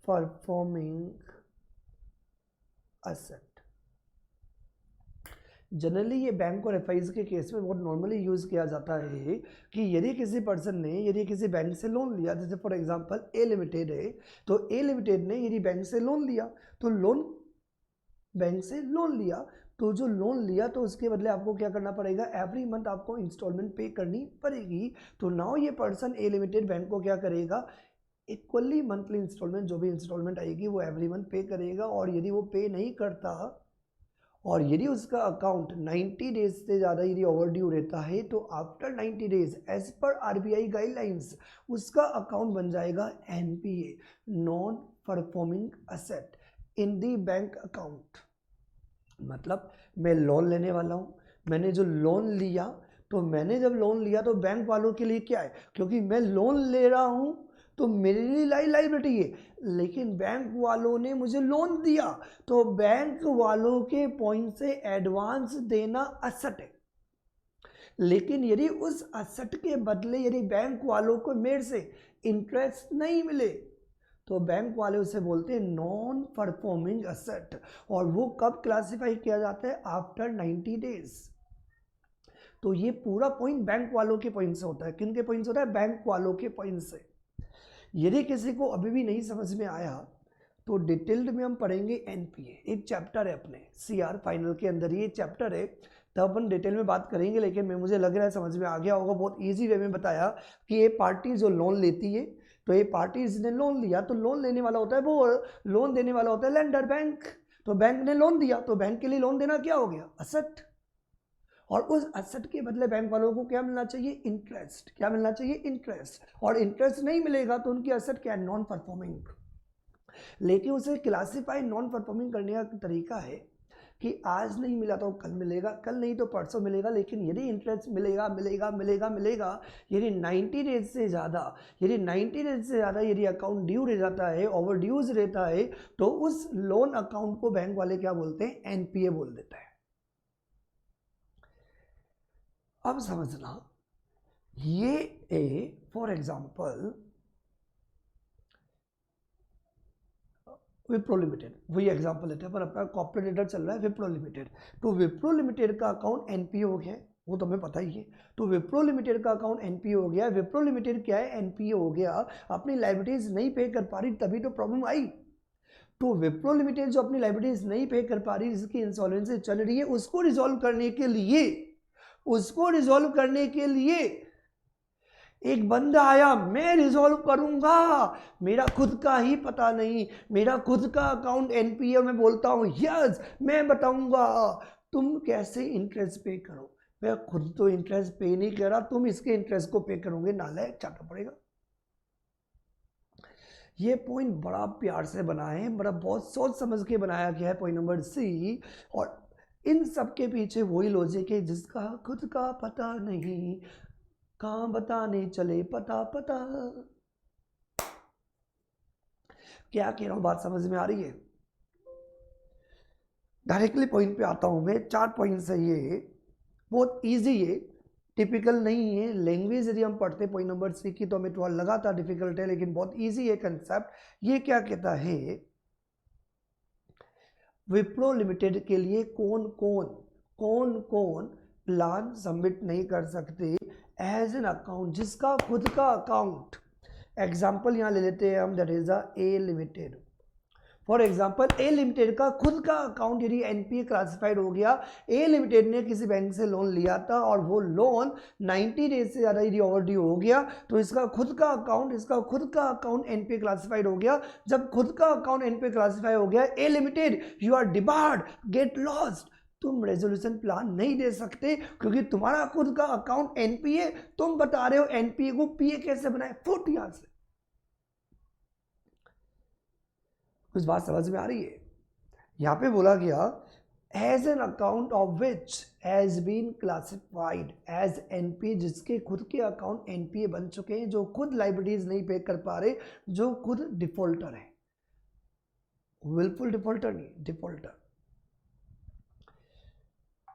performing asset. Generally ये बैंक और एफआईज के केस में बहुत नॉर्मली यूज किया जाता है कि यदि किसी पर्सन ने, यदि किसी बैंक से लोन लिया, जैसे फॉर एग्जांपल ए लिमिटेड है, तो ए लिमिटेड ने यदि बैंक से लोन लिया, तो बैंक से लोन लिया, तो जो लोन लिया तो उसके बदले आपको क्या करना पड़ेगा? एवरी मंथ आपको इंस्टॉलमेंट पे करनी पड़ेगी। तो नाउ ये पर्सन ए लिमिटेड बैंक को क्या करेगा? इक्वली मंथली इंस्टॉलमेंट, जो भी इंस्टॉलमेंट आएगी वो एवरी मंथ पे करेगा। और यदि वो पे नहीं करता और यदि उसका अकाउंट 90 डेज से ज़्यादा यदि ओवरड्यू रहता है, तो after 90 days as per RBI guidelines उसका अकाउंट बन जाएगा NPA, non performing asset in the bank account. मतलब मैं लोन लेने वाला हूँ, मैंने जो लोन लिया, तो मैंने जब लोन लिया तो बैंक वालों के लिए क्या है? क्योंकि मैं लोन ले रहा हूँ तो मेरे लिए लाइबिलिटी है, लेकिन बैंक वालों ने मुझे लोन दिया, तो बैंक वालों के पॉइंट से एडवांस देना असेट है। लेकिन यदि उस असेट के बदले यदि बैंक वालों को मेरे से इंटरेस्ट नहीं मिले, तो बैंक वाले उसे बोलते हैं नॉन परफॉर्मिंग असेट। और वो कब क्लासिफाई किया जाता है? After 90 days. तो ये पूरा पॉइंट बैंक वालों के पॉइंट से होता है। किन के पॉइंट से होता है? बैंक वालों के पॉइंट से। यदि किसी को अभी भी नहीं समझ में आया तो डिटेल्ड में हम पढ़ेंगे NPA, एक चैप्टर है अपने CR फाइनल के अंदर, ये चैप्टर है, तब अपन डिटेल में बात करेंगे। लेकिन मुझे लग रहा है समझ में आ गया होगा, बहुत इजी वे में बताया कि ये पार्टी जो लोन लेती है, तो ये पार्टी जिसने लोन लिया, तो लोन लेने वाला होता है वो, लोन देने वाला होता है लेंडर, बैंक। तो बैंक ने लोन दिया, तो बैंक के लिए लोन देना क्या हो गया? असेट। और उस असेट के बदले बैंक वालों को क्या मिलना चाहिए? इंटरेस्ट। क्या मिलना चाहिए? इंटरेस्ट। और इंटरेस्ट नहीं मिलेगा तो उनकी असेट क्या है? Non performing. लेकिन उसे क्लासिफाई नॉन परफॉर्मिंग करने का तरीका है कि आज नहीं मिला तो कल मिलेगा, कल नहीं तो परसों मिलेगा, लेकिन यदि इंटरेस्ट मिलेगा मिलेगा मिलेगा मिलेगा। यदि 90 डेज से ज़्यादा, यदि अकाउंट ड्यू रह जाता है, ओवर ड्यूज रहता है, तो उस लोन अकाउंट को बैंक वाले क्या बोलते हैं? NPA बोल देता है। अब समझना, ये A for example Wipro limited, वही एग्जांपल लेते हैं, पर अपना कॉर्पोरेटर चल रहा है विप्रो लिमिटेड। तो विप्रो लिमिटेड का अकाउंट NPA हो गया है, वो तो हमें पता ही है। तो विप्रो लिमिटेड का अकाउंट NPA हो गया। विप्रो लिमिटेड क्या है? NPA हो गया, अपनी लायबिलिटीज नहीं पे कर पा रही, तभी तो प्रॉब्लम आई। तो विप्रो लिमिटेड जो अपनी लायबिलिटीज नहीं पे कर पा रही, जिसकी इंसॉल्वेंसी चल रही है, उसको रिजॉल्व करने के लिए एक बंदा आया, मैं रिजॉल्व करूंगा, मेरा खुद का ही पता नहीं, मेरा खुद का अकाउंट NPA, और मैं बोलता हूं यस मैं बताऊंगा तुम कैसे इंटरेस्ट पे करो। मैं खुद तो इंटरेस्ट पे नहीं कर रहा, तुम इसके इंटरेस्ट को पे करोगे, नालायक, चाटना पड़ेगा। ये पॉइंट बड़ा प्यार से बना है, बड़ा बहुत सोच समझ के बनाया गया है, पॉइंट नंबर C। और इन सब के पीछे वही लॉजिक है, जिसका खुद का पता नहीं, कहाँ बताने चले पता। क्या कह रहा हूँ, बात समझ में आ रही है? डायरेक्टली पॉइंट पे आता हूँ मैं। 4 पॉइंट्स है ये, बहुत इजी है, टिपिकल नहीं है। लैंग्वेज यदि हम पढ़ते पॉइंट नंबर 3 की तो हमें थोड़ा लगा था डिफिकल्ट है, लेकिन बहुत इजी है कंसेप्ट। ये क्या कहता है, विप्रो लिमिटेड के लिए कौन कौन प्लान सबमिट नहीं कर सकते एज एन अकाउंट, जिसका खुद का अकाउंट। एग्जाम्पल यहाँ ले लेते हैं हम, that is a limited. For example A limited का खुद का अकाउंट यदि एनपीए क्लासिफाइड हो गया, ए लिमिटेड ने किसी बैंक से लोन लिया था और वो लोन 90 डेज से ज़्यादा यदि ओवरड्यू हो गया, तो इसका खुद का अकाउंट एनपीए क्लासिफाइड हो गया। जब खुद का अकाउंट एनपीए क्लासिफाई हो गया, a limited you are debarred, get lost, तुम रेजोल्यूशन प्लान नहीं दे सकते क्योंकि तुम्हारा खुद का अकाउंट एनपीए, तुम बता रहे हो एनपीए को पीए कैसे बनाए, फुट यहां से। कुछ बात समझ में आ रही है? यहां पे बोला गया as an account of which has been classified as NPA, जिसके खुद के अकाउंट एनपीए बन चुके हैं, जो खुद लाइबिलिटीज नहीं पे कर पा रहे, जो खुद डिफॉल्टर है, विलफुल डिफॉल्टर नहीं, डिफॉल्टर।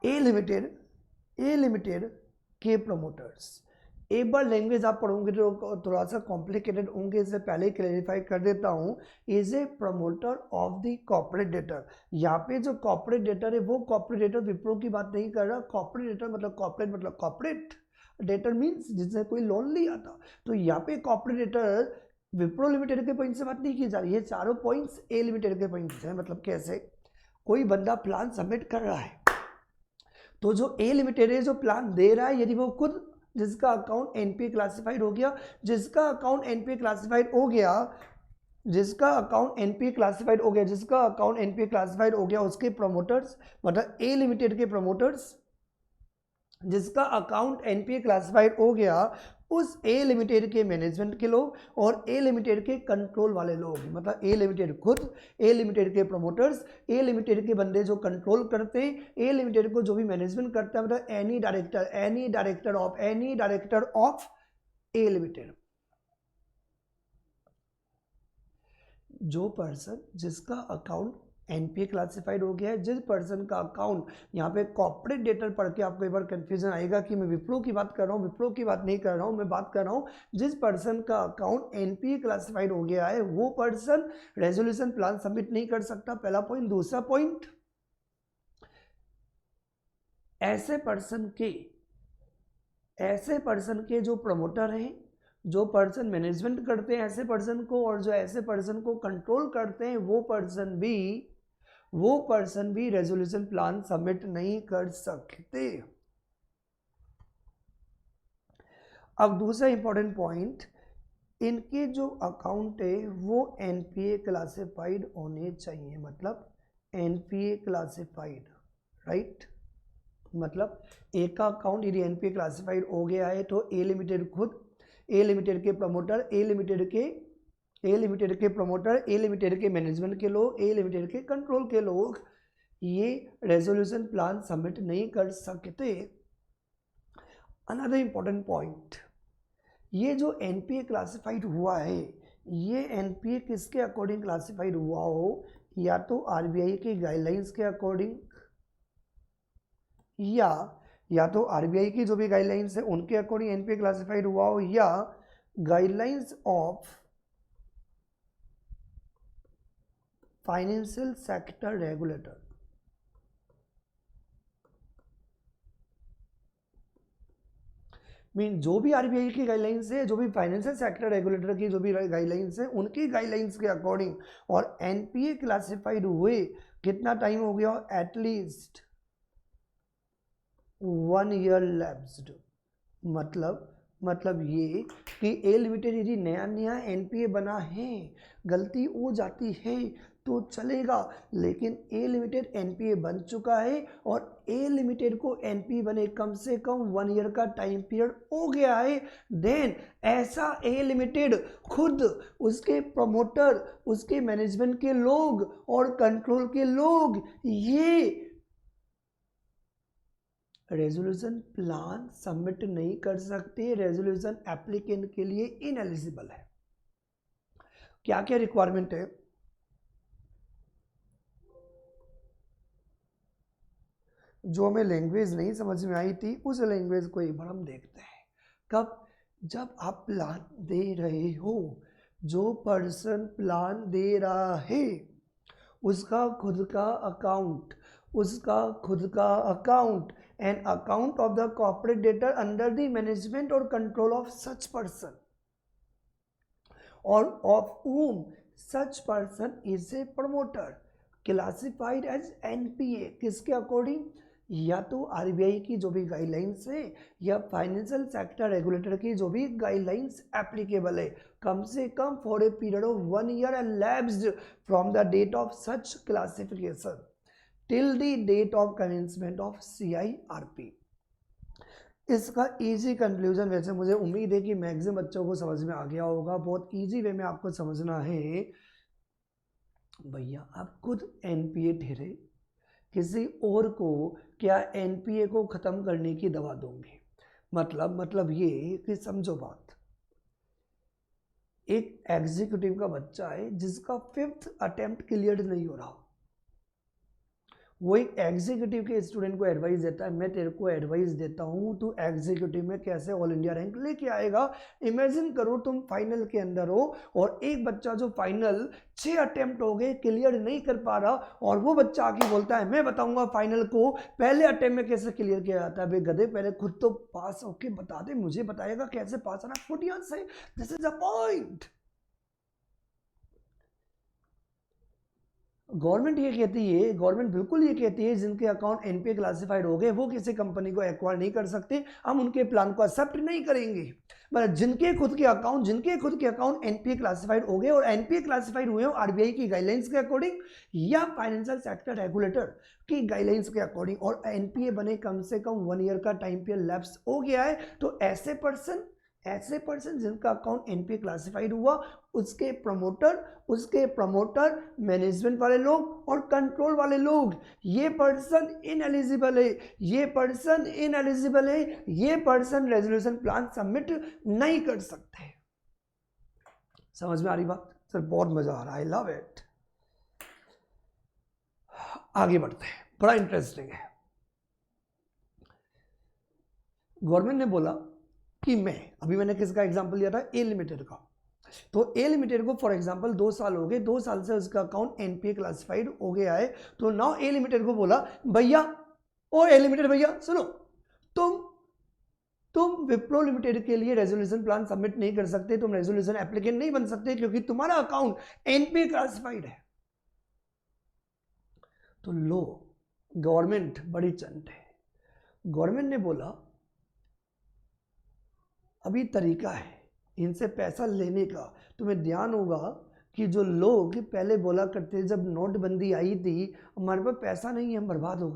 ए लिमिटेड के प्रमोटर्स, एक बार लैंग्वेज आप पढ़ोगे तो थोड़ा सा कॉम्प्लिकेटेड होंगे, इससे पहले क्लैरिफाई कर देता हूँ। Is a promoter of the corporate debtor. यहाँ पे जो कॉर्पोरेट डेटर है वो कॉर्पोरेट डेटर विप्रो की बात नहीं कर रहा। कॉर्पोरेट डेटर मतलब कॉर्पोरेट डेटर मीन्स जिसने कोई लोन लिया था। तो यहाँ पे कॉर्पोरेट डेटर विप्रो लिमिटेड के पॉइंट से बात नहीं की जा रही है, चारों पॉइंट्स ए लिमिटेड के पॉइंट्स हैं। मतलब कैसे, कोई बंदा प्लान सबमिट कर रहा है, तो जो ए लिमिटेड है जो प्लान दे रहा है, यदि वो खुद जिसका अकाउंट एनपीए क्लासिफाइड हो गया, जिसका अकाउंट एनपीए क्लासिफाइड हो गया, उसके प्रमोटर्स मतलब ए लिमिटेड के प्रमोटर्स, जिसका अकाउंट एनपीए क्लासिफाइड हो गया, उस ए लिमिटेड के मैनेजमेंट के लोग और ए लिमिटेड के कंट्रोल वाले लोग, मतलब ए लिमिटेड खुद, ए लिमिटेड के प्रमोटर्स, ए लिमिटेड के बंदे जो कंट्रोल करते हैं, ए लिमिटेड को जो भी मैनेजमेंट करता है, मतलब any director of A limited. जो पर्सन जिसका अकाउंट एनपीए क्लासिफाइड हो गया है, जिस पर्सन का अकाउंट, यहाँ पे कॉर्पोरेट डेटर पढ़ के आपको एक बार कंफ्यूजन आएगा कि मैं विप्रो की बात कर रहा हूँ, विप्रो की बात नहीं कर रहा हूँ, मैं बात कर रहा हूँ जिस पर्सन का अकाउंट एनपीए क्लासिफाइड हो गया है, वो पर्सन रेजोल्यूशन प्लान सबमिट नहीं कर सकता, पहला पॉइंट। दूसरा पॉइंट, ऐसे पर्सन के जो प्रमोटर हैं, जो पर्सन मैनेजमेंट करते हैं ऐसे पर्सन को, और जो ऐसे पर्सन को कंट्रोल करते हैं, वो पर्सन भी रेजोल्यूशन प्लान सबमिट नहीं कर सकते। अब दूसरा इंपॉर्टेंट पॉइंट, इनके जो अकाउंट है वो एनपीए क्लासिफाइड होने चाहिए, मतलब एनपीए क्लासिफाइड, राइट। मतलब एक का अकाउंट यदि एनपीए क्लासिफाइड हो गया है तो ए लिमिटेड खुद, ए लिमिटेड के प्रमोटर, ए लिमिटेड के प्रमोटर, ए लिमिटेड के मैनेजमेंट के लोग, ए लिमिटेड के कंट्रोल के लोग, ये रेजोल्यूशन प्लान सबमिट नहीं कर सकते। अनदर इंपॉर्टेंट पॉइंट, ये जो एनपीए क्लासिफाइड हुआ है, ये एनपीए किसके अकॉर्डिंग क्लासिफाइड हुआ हो, या तो आरबीआई के गाइडलाइंस के अकॉर्डिंग, या तो आरबीआई की जो भी गाइडलाइंस है उनके अकॉर्डिंग एनपीए क्लासिफाइड हुआ हो, या guidelines of financial sector regulator. Mean जो भी आरबीआई की गाइडलाइंस है, जो भी फाइनेंशियल सेक्टर रेगुलेटर की जो भी गाइडलाइंस है, उनकी गाइडलाइंस के अकॉर्डिंग, और एनपीए क्लासिफाइड हुए कितना टाइम हो गया, एटलीस्ट 1 ईयर लैप्स्ड। मतलब ये कि ए लिमिटेड यदि नया एनपीए बना है, गलती हो जाती है तो चलेगा, लेकिन ए लिमिटेड एनपीए बन चुका है और ए लिमिटेड को एनपीए बने कम से कम 1 ईयर का टाइम पीरियड हो गया है, देन ऐसा ए लिमिटेड खुद, उसके प्रमोटर, उसके मैनेजमेंट के लोग और कंट्रोल के लोग, ये रेजोल्यूशन प्लान सबमिट नहीं कर सकते, रेजोल्यूशन एप्लीकेंट के लिए इनएलिजिबल है। क्या क्या रिक्वायरमेंट है, जो हमें लैंग्वेज नहीं समझ में आई थी उस लैंग्वेज को एक बार हम देखते हैं। कब? जब आप प्लान दे रहे हो, जो पर्सन प्लान दे रहा है उसका खुद का account, N account of the corporate debtor under the management और कंट्रोल ऑफ सच पर्सन और of whom such person is a promoter classified as NPA। किसके अकॉर्डिंग? या तो आरबीआई की जो भी गाइडलाइंस है या फाइनेंशियल सेक्टर रेगुलेटर की जो भी गाइडलाइंस एप्लीकेबल है, कम से कम for a period of 1 year elapsed from the date of such classification till the date of commencement of CIRP। इसका इजी कंक्लूजन, वैसे मुझे उम्मीद है कि मैक्सिमम बच्चों को समझ में आ गया होगा, बहुत इजी वे में आपको समझना है। भैया आप खुद एनपीए ठहरे, किसी और को क्या एनपीए को ख़त्म करने की दवा दोगे? मतलब ये कि समझो बात, एक एग्जीक्यूटिव का बच्चा है जिसका 5th अटेम्प्ट क्लियर नहीं हो रहा, वो एक एग्जीक्यूटिव के स्टूडेंट को एडवाइस देता है, मैं तेरे को एडवाइस देता हूँ तू एग्जीक्यूटिव में कैसे ऑल इंडिया रैंक लेके आएगा। इमेजिन करो तुम फाइनल के अंदर हो और एक बच्चा जो फाइनल 6 अटेम्प्ट हो गए क्लियर नहीं कर पा रहा, और वो बच्चा आके बोलता है मैं बताऊंगा फाइनल को पहले अटेम्प्ट में कैसे क्लियर किया जाता है। भाई गधे, पहले खुद तो पास होके बता दे, मुझे बताएगा कैसे पास आना। फुटियां से this is a point. Government ये कहती है, गवर्नमेंट बिल्कुल ये कहती है जिनके अकाउंट एनपीए क्लासिफाइड हो गए वो किसी कंपनी को एक्वायर नहीं कर सकते, हम उनके प्लान को एक्सेप्ट नहीं करेंगे। मतलब जिनके खुद के अकाउंट एनपीए क्लासिफाइड हो गए और एनपीए क्लासिफाइड हुए हो आरबीआई की गाइडलाइंस के अकॉर्डिंग या फाइनेंशियल सेक्टर रेगुलेटर की गाइडलाइंस के अकॉर्डिंग, और एनपीए बने कम से कम 1 year का टाइम पीरियड लैप्स हो गया है, तो ऐसे पर्सन जिनका अकाउंट एनपीए क्लासिफाइड हुआ, उसके प्रमोटर मैनेजमेंट वाले लोग और कंट्रोल वाले लोग, ये पर्सन इनएलिजिबल है, ये पर्सन रेजोल्यूशन प्लान सबमिट नहीं कर सकते। समझ में आ रही बात? सर बहुत मजा आ रहा है, आई लव इट। आगे बढ़ते हैं, बड़ा इंटरेस्टिंग है। गवर्नमेंट ने बोला कि मैंने किसका एग्जांपल लिया था? ए लिमिटेड का। तो ए लिमिटेड को फॉर एग्जांपल 2 साल हो गए, 2 साल से उसका अकाउंट एनपीए क्लासिफाइड हो गया है। तो नाउ ए लिमिटेड को बोला भैया, ओ ए लिमिटेड भैया सुनो, तुम विप्रो लिमिटेड के लिए रेजोल्यूशन प्लान सबमिट नहीं कर सकते, तुम रेजोल्यूशन एप्लीकेंट नहीं बन सकते क्योंकि तुम्हारा अकाउंट एनपीए क्लासिफाइड है। तो लो, गवर्नमेंट बड़ी चंट है। गवर्नमेंट ने बोला अभी तरीका है इनसे पैसा लेने का। तुम्हें ध्यान होगा कि जो लोग पहले बोला करते जब नोटबंदी आई थी हमारे पास पैसा नहीं है, हम बर्बाद हो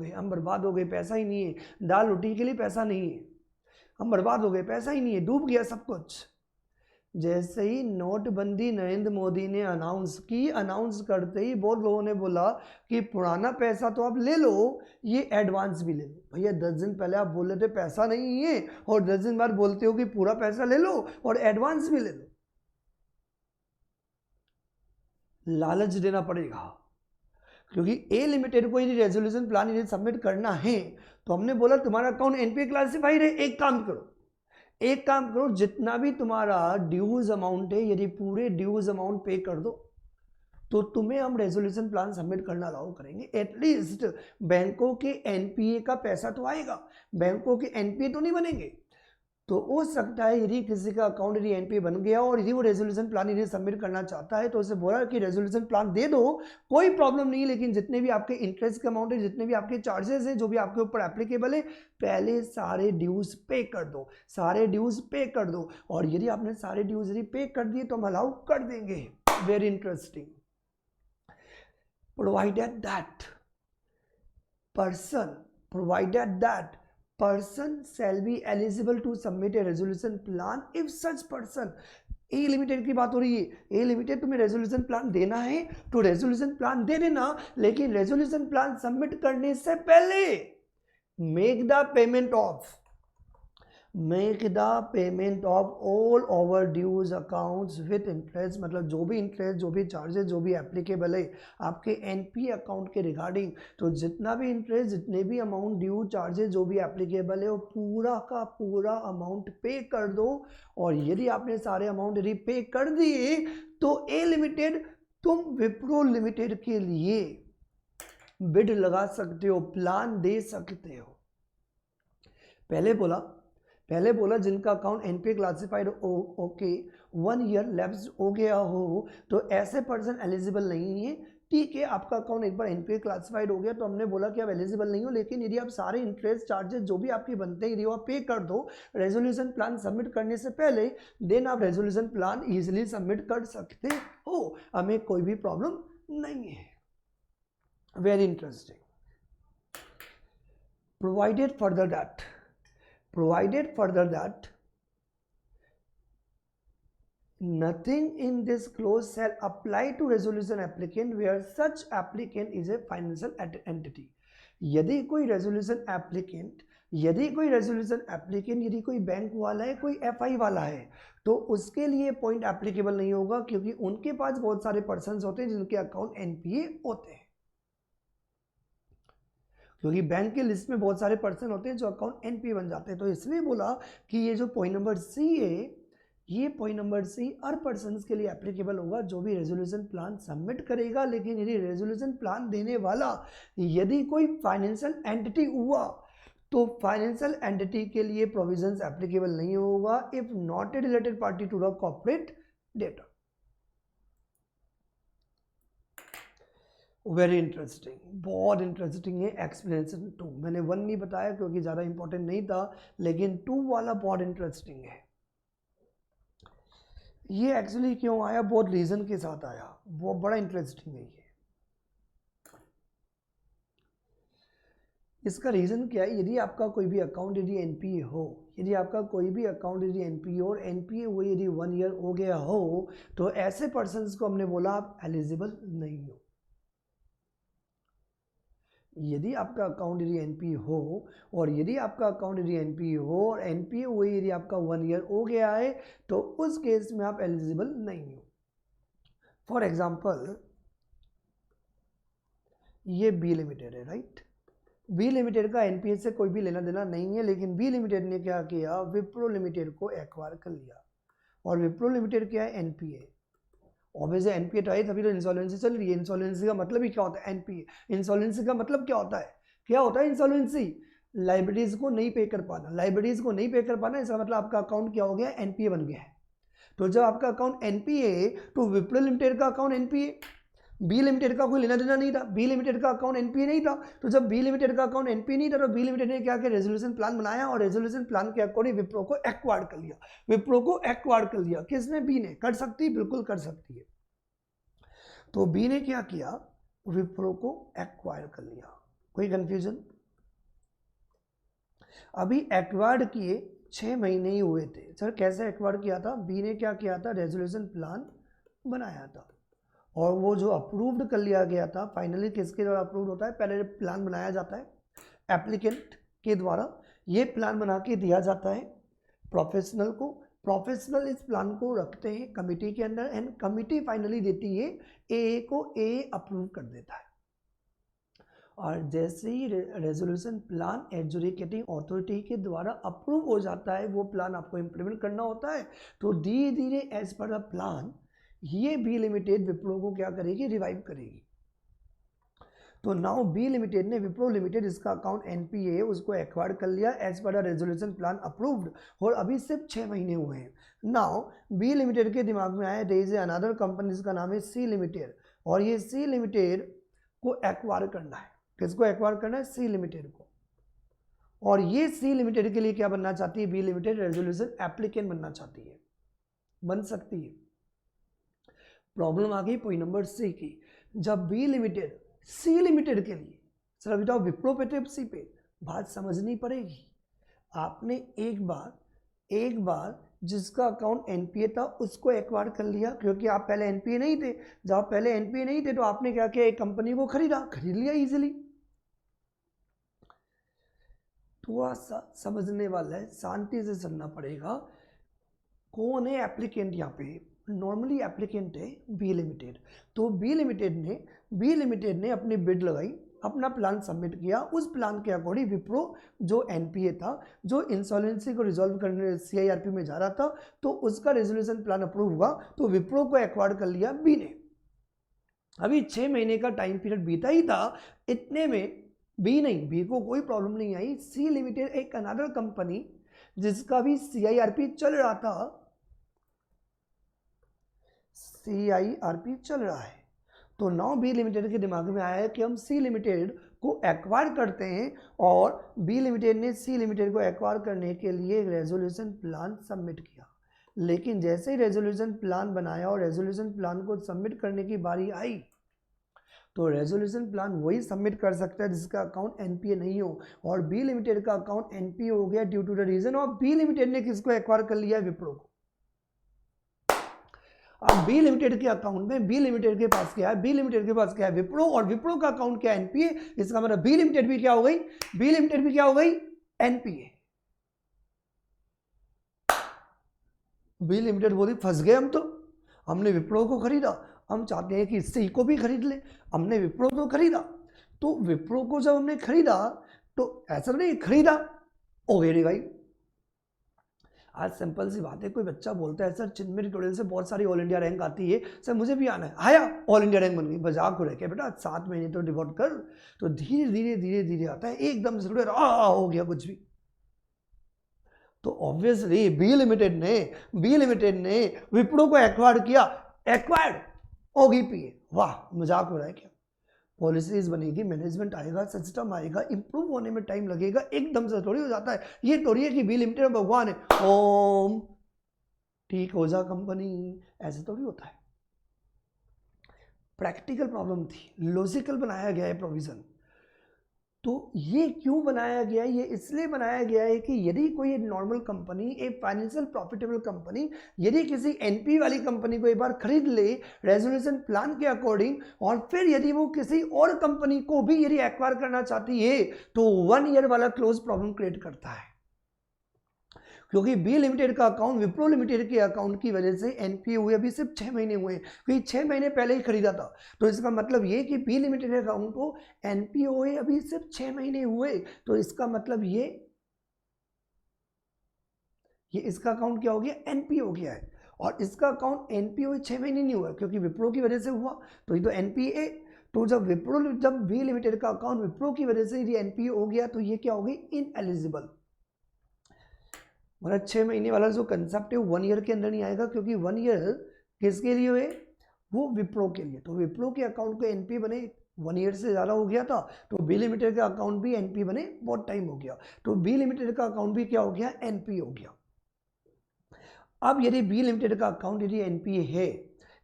गए, पैसा ही नहीं है, दाल रोटी के लिए पैसा नहीं है, हम बर्बाद हो गए, पैसा ही नहीं है, डूब गया सब कुछ। जैसे ही नोटबंदी नरेंद्र मोदी ने अनाउंस करते ही बहुत लोगों ने बोला कि पुराना पैसा तो आप ले लो, ये एडवांस भी ले लो। भैया 10 दिन पहले आप बोल रहे थे पैसा नहीं है और 10 दिन बाद बोलते हो कि पूरा पैसा ले लो और एडवांस भी ले लो। लालच देना पड़ेगा, क्योंकि ए लिमिटेड को यदि रेजोल्यूशन प्लान यदि सबमिट करना है तो हमने बोला तुम्हारा अकाउंट एनपीए क्लासिफाइड है, एक काम करो, जितना भी तुम्हारा ड्यूज अमाउंट है यदि पूरे ड्यूज अमाउंट पे कर दो तो तुम्हें हम रेजोल्यूशन प्लान सबमिट करना अलाउ करेंगे। एटलीस्ट बैंकों के एनपीए का पैसा तो आएगा, बैंकों के एनपीए तो नहीं बनेंगे। तो हो सकता है यदि किसी का अकाउंट यदि एनपीए बन गया और यदि वो रेजोल्यूशन प्लान यदि सबमिट करना चाहता है तो उसे बोला कि रेजोल्यूशन प्लान दे दो, कोई प्रॉब्लम नहीं, लेकिन जितने भी आपके इंटरेस्ट के अमाउंट है, जितने भी आपके चार्जेस हैं, जो भी आपके ऊपर एप्लीकेबल है, पहले सारे ड्यूज पे कर दो। और यदि आपने सारे ड्यूज यदि पे कर दिए तो हम अलाउ कर देंगे। Very interesting. provided that person shall be eligible to submit a resolution plan if such person। A limited की बात हो रही है, ए लिमिटेड तुम्हें रेजोल्यूशन प्लान देना है तो रेजोल्यूशन प्लान दे देना, लेकिन रेजोल्यूशन प्लान सबमिट करने से पहले make the payment of make the payment of all overdues accounts with interest, मतलब जो भी इंटरेस्ट, जो भी चार्जेस, जो भी एप्लीकेबल है आपके एनपीए अकाउंट के रिगार्डिंग, तो जितना भी इंटरेस्ट, जितने भी अमाउंट ड्यू, चार्जेस जो भी एप्लीकेबल है वो पूरा का पूरा अमाउंट पे कर दो। और यदि आपने सारे अमाउंट यदि पे कर दिए तो ए लिमिटेड तुम विप्रो लिमिटेड के लिए बिड लगा सकते हो, प्लान दे सकते हो। पहले बोला जिनका account NPA classified okay 1 year lapse हो गया हो तो ऐसे पर्सन एलिजिबल नहीं है। ठीक है, आपका अकाउंट एक बार एनपीए क्लासिफाइड हो गया तो हमने बोला कि आप एलिजिबल नहीं हो, लेकिन यदि आप सारे इंटरेस्ट चार्जेस जो भी आपके बनते हैं यदि आप पे कर दो रेजोल्यूशन प्लान सबमिट करने से पहले, देन आप रेजोल्यूशन प्लान इजीली सबमिट कर सकते हो, हमें कोई भी प्रॉब्लम नहीं है। Very interesting. Provided further that nothing in this clause shall apply to resolution applicant where such applicant is a financial entity। यदि कोई रेजोल्यूशन एप्लीकेंट यदि कोई बैंक वाला है, कोई एफआई वाला है, तो उसके लिए पॉइंट एप्लीकेबल नहीं होगा, क्योंकि उनके पास बहुत सारे पर्सन्स होते हैं जिनके अकाउंट एनपीए होते हैं, क्योंकि बैंक के लिस्ट में बहुत सारे पर्सन होते हैं जो अकाउंट एनपीए बन जाते हैं। तो इसलिए बोला कि ये जो पॉइंट नंबर सी है, ये पॉइंट नंबर सी हर पर्सन के लिए एप्लीकेबल होगा जो भी रेजोल्यूशन प्लान सबमिट करेगा। लेकिन यदि रेजोल्यूशन प्लान देने वाला यदि कोई फाइनेंशियल एंटिटी हुआ तो फाइनेंशियल एंटिटी के लिए प्रोविजंस एप्लीकेबल नहीं होगा if not a related party to the corporate data. Very interesting, बहुत इंटरेस्टिंग है एक्सप्लेनेशन 2। मैंने 1 नहीं बताया क्योंकि ज़्यादा इंपॉर्टेंट नहीं था, लेकिन 2 वाला बहुत इंटरेस्टिंग है। ये एक्चुअली क्यों आया, बहुत रीज़न के साथ आया, बहुत बड़ा इंटरेस्टिंग है ये। इसका रीज़न क्या है, यदि आपका कोई भी अकाउंट यदि एनपीए हो, यदि आपका कोई भी अकाउंट यदि एनपीए और एनपीए हुए यदि 1 ईयर हो गया हो तो ऐसे पर्सन्स को हमने बोला आप एलिजिबल नहीं हो। यदि आपका अकाउंट यदि एनपीए हो और यदि आपका अकाउंट यदि एनपीए हो और एनपीए हुए यदि आपका 1 ईयर हो गया है तो उस केस में आप एलिजिबल नहीं हो। फॉर एग्जांपल ये बी लिमिटेड है, राइट। बी लिमिटेड का एनपीए से कोई भी लेना देना नहीं है, लेकिन बी लिमिटेड ने क्या किया, विप्रो लिमिटेड को एक्वायर कर लिया। और विप्रो लिमिटेड क्या है, एनपीए। ऑब्वियसली एनपीए तो है, तभी तो इंसॉल्वेंसी चल रही है। इंसॉल्वेंसी का मतलब ही क्या होता है, एनपीए। इंसॉल्वेंसी का मतलब क्या होता है इंसॉल्वेंसी, लाइबिलिटीज को नहीं पे कर पाना। लाइबिलिटीज को नहीं पे कर पाना, इसका मतलब आपका अकाउंट क्या हो गया, एनपीए बन गया है। तो जब आपका अकाउंट एनपीए है तो विप्रो लिमिटेड का अकाउंट एनपीए, बी लिमिटेड का कोई लेना देना नहीं था, बी लिमिटेड का अकाउंट एनपीए नहीं था। तो जब बी लिमिटेड का अकाउंट एनपीए नहीं था तो बी लिमिटेड ने क्या किया, रेजोल्यूशन प्लान बनाया और रेजोल्यूशन प्लान के अकॉर्डिंग विप्रो को एक्वायर कर लिया। विप्रो को एक्वायर कर लिया किसने, बी ने। कर सकती, बिल्कुल कर सकती है। तो बी ने क्या किया, विप्रो को एक्वायर कर लिया। कोई कंफ्यूजन? अभी एक्वायर्ड किए 6 महीने ही हुए थे। सर कैसे एक्वायर किया था, बी ने क्या किया था, रेजोल्यूशन प्लान बनाया था और वो जो अप्रूव्ड कर लिया गया था। फाइनली किसके द्वारा अप्रूव्ड होता है, पहले प्लान बनाया जाता है एप्लीकेंट के द्वारा, ये प्लान बना के दिया जाता है प्रोफेशनल को। प्रोफेशनल इस प्लान को रखते हैं कमिटी के अंदर एंड कमिटी फाइनली देती है ए को, ए अप्रूव कर देता है। और जैसे ही रेजोल्यूशन प्लान एडजुडिकेटिंग अथॉरिटी के द्वारा अप्रूव हो जाता है, वो प्लान आपको इम्प्लीमेंट करना होता है। तो धीरे धीरे एज पर द प्लान ये बी लिमिटेड विप्रो को क्या करेगी, रिवाइव करेगी। तो नाउ बी लिमिटेड ने, विप्रो लिमिटेड इसका अकाउंट एनपीए उसको एक्वायर कर लिया as per the resolution plan approved, और अभी सिर्फ 6 महीने हुए हैं। नाउ बी लिमिटेड के दिमाग में आया देयर इज अनदर कंपनी जिसका नाम है सी लिमिटेड, और ये सी लिमिटेड को एक्वायर करना है। किसको एक्वायर करना है, सी लिमिटेड को। और ये सी लिमिटेड के लिए क्या बनना चाहती है, बी लिमिटेड रेजोल्यूशन एप्लीकेंट बनना चाहती है, बन सकती है। प्रॉब्लम आ गई पॉइंट नंबर सी की, जब बी लिमिटेड सी लिमिटेड के लिए, सर बताओ विप्रो पे थे सी पे, बात समझनी पड़ेगी। आपने एक बार जिसका अकाउंट एनपीए था उसको एक्वायर कर लिया, क्योंकि आप पहले एनपीए नहीं थे। जब आप पहले एनपीए नहीं थे तो आपने क्या किया, एक कंपनी को खरीद लिया इजीली। थोड़ा सा समझने वाला है, शांति से सुनना पड़ेगा। कौन है एप्लीकेंट यहाँ पे? नॉर्मली एप्लीकेंट है बी लिमिटेड। तो बी लिमिटेड ने अपनी बिड लगाई, अपना प्लान सबमिट किया। उस प्लान के अकॉर्डिंग विप्रो जो एनपीए था, जो इंसॉल्वेंसी को रिजॉल्व करने सीआईआरपी में जा रहा था, तो उसका रेजोल्यूशन प्लान अप्रूव हुआ, तो विप्रो को एक्वायर कर लिया बी ने। अभी 6 महीने का टाइम पीरियड बीता ही था, इतने में बी को कोई प्रॉब्लम नहीं आई। सी लिमिटेड एक अनदर कंपनी जिसका भी सीआईआरपी चल रहा था, सीआईआरपी चल रहा है, तो नाउ बी लिमिटेड के दिमाग में आया है कि हम सी लिमिटेड को एक्वायर करते हैं, और बी लिमिटेड ने सी लिमिटेड को एक्वायर करने के लिए एक रेजोल्यूशन प्लान सबमिट किया। लेकिन जैसे ही रेजोल्यूशन प्लान बनाया और रेजोल्यूशन प्लान को सबमिट करने की बारी आई, तो रेजोल्यूशन प्लान वही सबमिट कर सकता है जिसका अकाउंट एनपीए नहीं हो, और बी लिमिटेड का अकाउंट एनपीए हो गया due to the reason of B limited ने किसको एक्वायर कर लिया? विप्रो को। अब बी लिमिटेड के अकाउंट में बी लिमिटेड के पास क्या है? बी लिमिटेड के पास क्या है? विप्रो, और विप्रो का अकाउंट क्या है? एनपीए। इसका मतलब बी लिमिटेड भी क्या हो गई? बी लिमिटेड भी क्या हो गई? एनपीए। बी लिमिटेड बोली फंस गए हम, तो हमने विप्रो को खरीदा, हम चाहते हैं कि इससे को भी खरीद ले। हमने विप्रो को खरीदा, तो विप्रो को जब हमने खरीदा तो ऐसा नहीं खरीदा ओ वेरी भाई। आज सिंपल सी बात है, कोई बच्चा बोलता है सर चिन्मय ट्यूटोरियल से बहुत सारी ऑल इंडिया रैंक आती है, सर मुझे भी आना है, आया ऑल इंडिया रैंक बन गई। मजाक हो रहा है बेटा, 7 महीने तो डिवोट कर, तो धीरे धीरे धीरे धीरे आता है, एकदम से थोड़े हो गया कुछ भी। तो ऑब्वियसली बी लिमिटेड ने विप्रो को एक्वायर किया, एक्वायर्ड होगी पीए। वाह, मजाक हो रहा है क्या? पॉलिसीज बनेगी, मैनेजमेंट आएगा, सिस्टम आएगा, इंप्रूव होने में टाइम लगेगा, एकदम से थोड़ी हो जाता है। ये थोड़ी है कि बी लिमिटेड भगवान है, ओम ठीक हो जा कंपनी, ऐसे थोड़ी होता है। प्रैक्टिकल प्रॉब्लम थी, लॉजिकल बनाया गया है प्रोविजन। तो ये क्यों बनाया गया है? ये इसलिए बनाया गया है कि यदि कोई एक नॉर्मल कंपनी, एक फाइनेंशियल प्रॉफिटेबल कंपनी, यदि किसी एनपी वाली कंपनी को एक बार खरीद ले रेजोल्यूशन प्लान के अकॉर्डिंग, और फिर यदि वो किसी और कंपनी को भी यदि एक्वायर करना चाहती है, तो 1 ईयर वाला क्लोज प्रॉब्लम क्रिएट करता है। क्योंकि बी लिमिटेड का अकाउंट विप्रो लिमिटेड के अकाउंट की वजह से एनपीए हुए अभी सिर्फ 6 महीने हुए, क्योंकि 6 महीने पहले ही खरीदा था। तो इसका मतलब ये कि बी लिमिटेड के अकाउंट को एनपीए हुए अभी सिर्फ 6 महीने हुए, तो इसका मतलब ये इसका अकाउंट क्या हो गया? एनपीए हो गया है। और इसका अकाउंट एनपीए हुए 6 महीने नहीं हुआ, क्योंकि विप्रो की वजह से हुआ, तो ये तो एनपीए। तो जब बी लिमिटेड का अकाउंट विप्रो की वजह से यदि एनपीए हो गया, तो ये क्या हो गई? इनएलिजिबल। मतलब 6 महीने वाला जो कंसेप्ट है वो 1 ईयर के अंदर नहीं आएगा, क्योंकि 1 ईयर किसके लिए हुए? वो विप्रो के लिए। तो विप्रो के अकाउंट को एनपी बने 1 ईयर से ज़्यादा हो गया था, तो बी लिमिटेड का अकाउंट भी एनपी बने बहुत टाइम हो गया, तो बी लिमिटेड का अकाउंट भी क्या हो गया? एनपी हो गया। अब यदि बी लिमिटेड का अकाउंट यदि एनपीए है,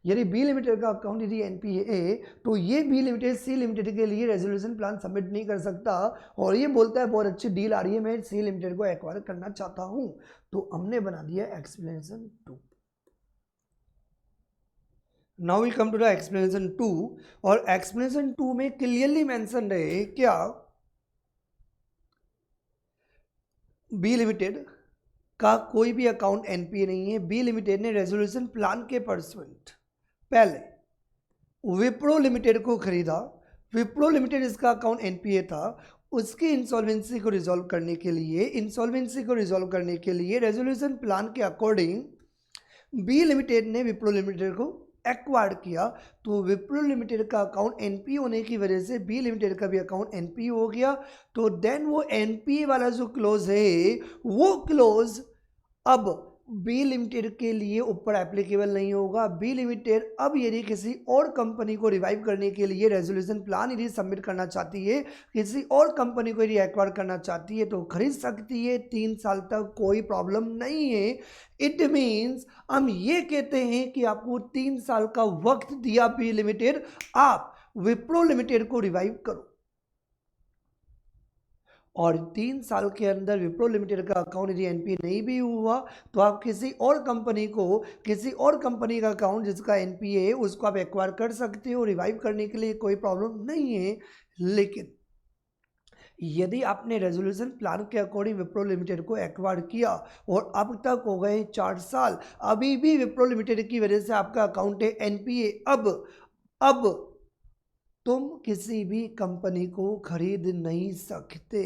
यदि बी लिमिटेड का अकाउंट यदि एनपीए है, तो ये बी लिमिटेड सी लिमिटेड के लिए रेजोल्यूशन प्लान सबमिट नहीं कर सकता, और ये बोलता है बहुत अच्छी डील आ रही है, मैं सी लिमिटेड को एक्वायर करना चाहता हूं। तो हमने बना दिया explanation 2। Now we come to the explanation 2, और एक्सप्लेनेशन 2 में क्लियरली मेंशन है क्या? बी लिमिटेड का कोई भी अकाउंट एनपीए नहीं है। बी लिमिटेड ने रेजोल्यूशन प्लान के परस्यूएंट पहले विप्रो लिमिटेड को खरीदा। विप्रो लिमिटेड इसका अकाउंट एनपीए था, उसकी इंसॉल्वेंसी को रिजॉल्व करने के लिए रेजोल्यूशन प्लान के अकॉर्डिंग बी लिमिटेड ने विप्रो लिमिटेड को एक्वायर्ड किया। तो विप्रो लिमिटेड का अकाउंट एनपीए होने की वजह से बी लिमिटेड का भी अकाउंट एनपीए हो गया। तो देन वो एनपीए वाला जो क्लोज है, वो क्लोज अब बी लिमिटेड के लिए ऊपर एप्लीकेबल नहीं होगा। बी लिमिटेड अब यदि किसी और कंपनी को रिवाइव करने के लिए रेजोल्यूशन प्लान यदि सबमिट करना चाहती है, किसी और कंपनी को यदि एक्वायर करना चाहती है, तो खरीद सकती है 3 साल तक, कोई प्रॉब्लम नहीं है। इट मीन्स हम ये कहते हैं कि आपको 3 साल का वक्त दिया बी लिमिटेड, आप विप्रो लिमिटेड को रिवाइव करो, और 3 साल के अंदर विप्रो लिमिटेड का अकाउंट यदि एनपीए नहीं भी हुआ, तो आप किसी और कंपनी का अकाउंट जिसका एनपीए है उसको आप एक्वायर कर सकते हो, रिवाइव करने के लिए कोई प्रॉब्लम नहीं है। लेकिन यदि आपने रेजोल्यूशन प्लान के अकॉर्डिंग विप्रो लिमिटेड को एक्वायर किया और अब तक हो गए 4 साल, अभी भी विप्रो लिमिटेड की वजह से आपका अकाउंट है एनपीए, अब तुम किसी भी कंपनी को खरीद नहीं सकते।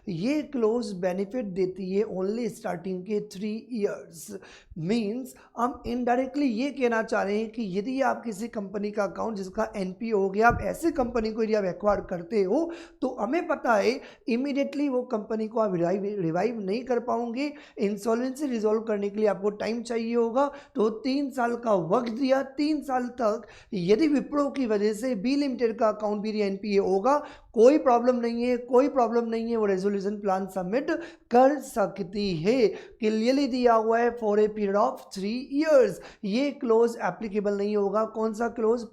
ये क्लोज बेनिफिट देती है ओनली स्टार्टिंग के 3 इयर्स। मींस हम इनडायरेक्टली ये कहना चाह रहे हैं कि यदि आप किसी कंपनी का अकाउंट जिसका एनपीओ हो गया, आप ऐसे कंपनी को यदि आप एक्वायर करते हो तो हमें पता है इमीडिएटली वो कंपनी को आप रिवाइव नहीं कर पाओगे। इंसॉल्वेंसी रिजॉल्व करने के लिए आपको टाइम चाहिए होगा। तो 3 साल का वक्त दिया, 3 साल तक यदि विप्रो की वजह से बी लिमिटेड का अकाउंट भी एनपीए होगा, कोई प्रॉब्लम नहीं है, कोई प्रॉब्लम नहीं है, वो रेजोल्यूशन प्लान सबमिट कर सकती है। क्लियरली दिया हुआ है for a period of 3 years. ये क्लोज एप्लीकेबल नहीं होगा। कौन सा क्लोज?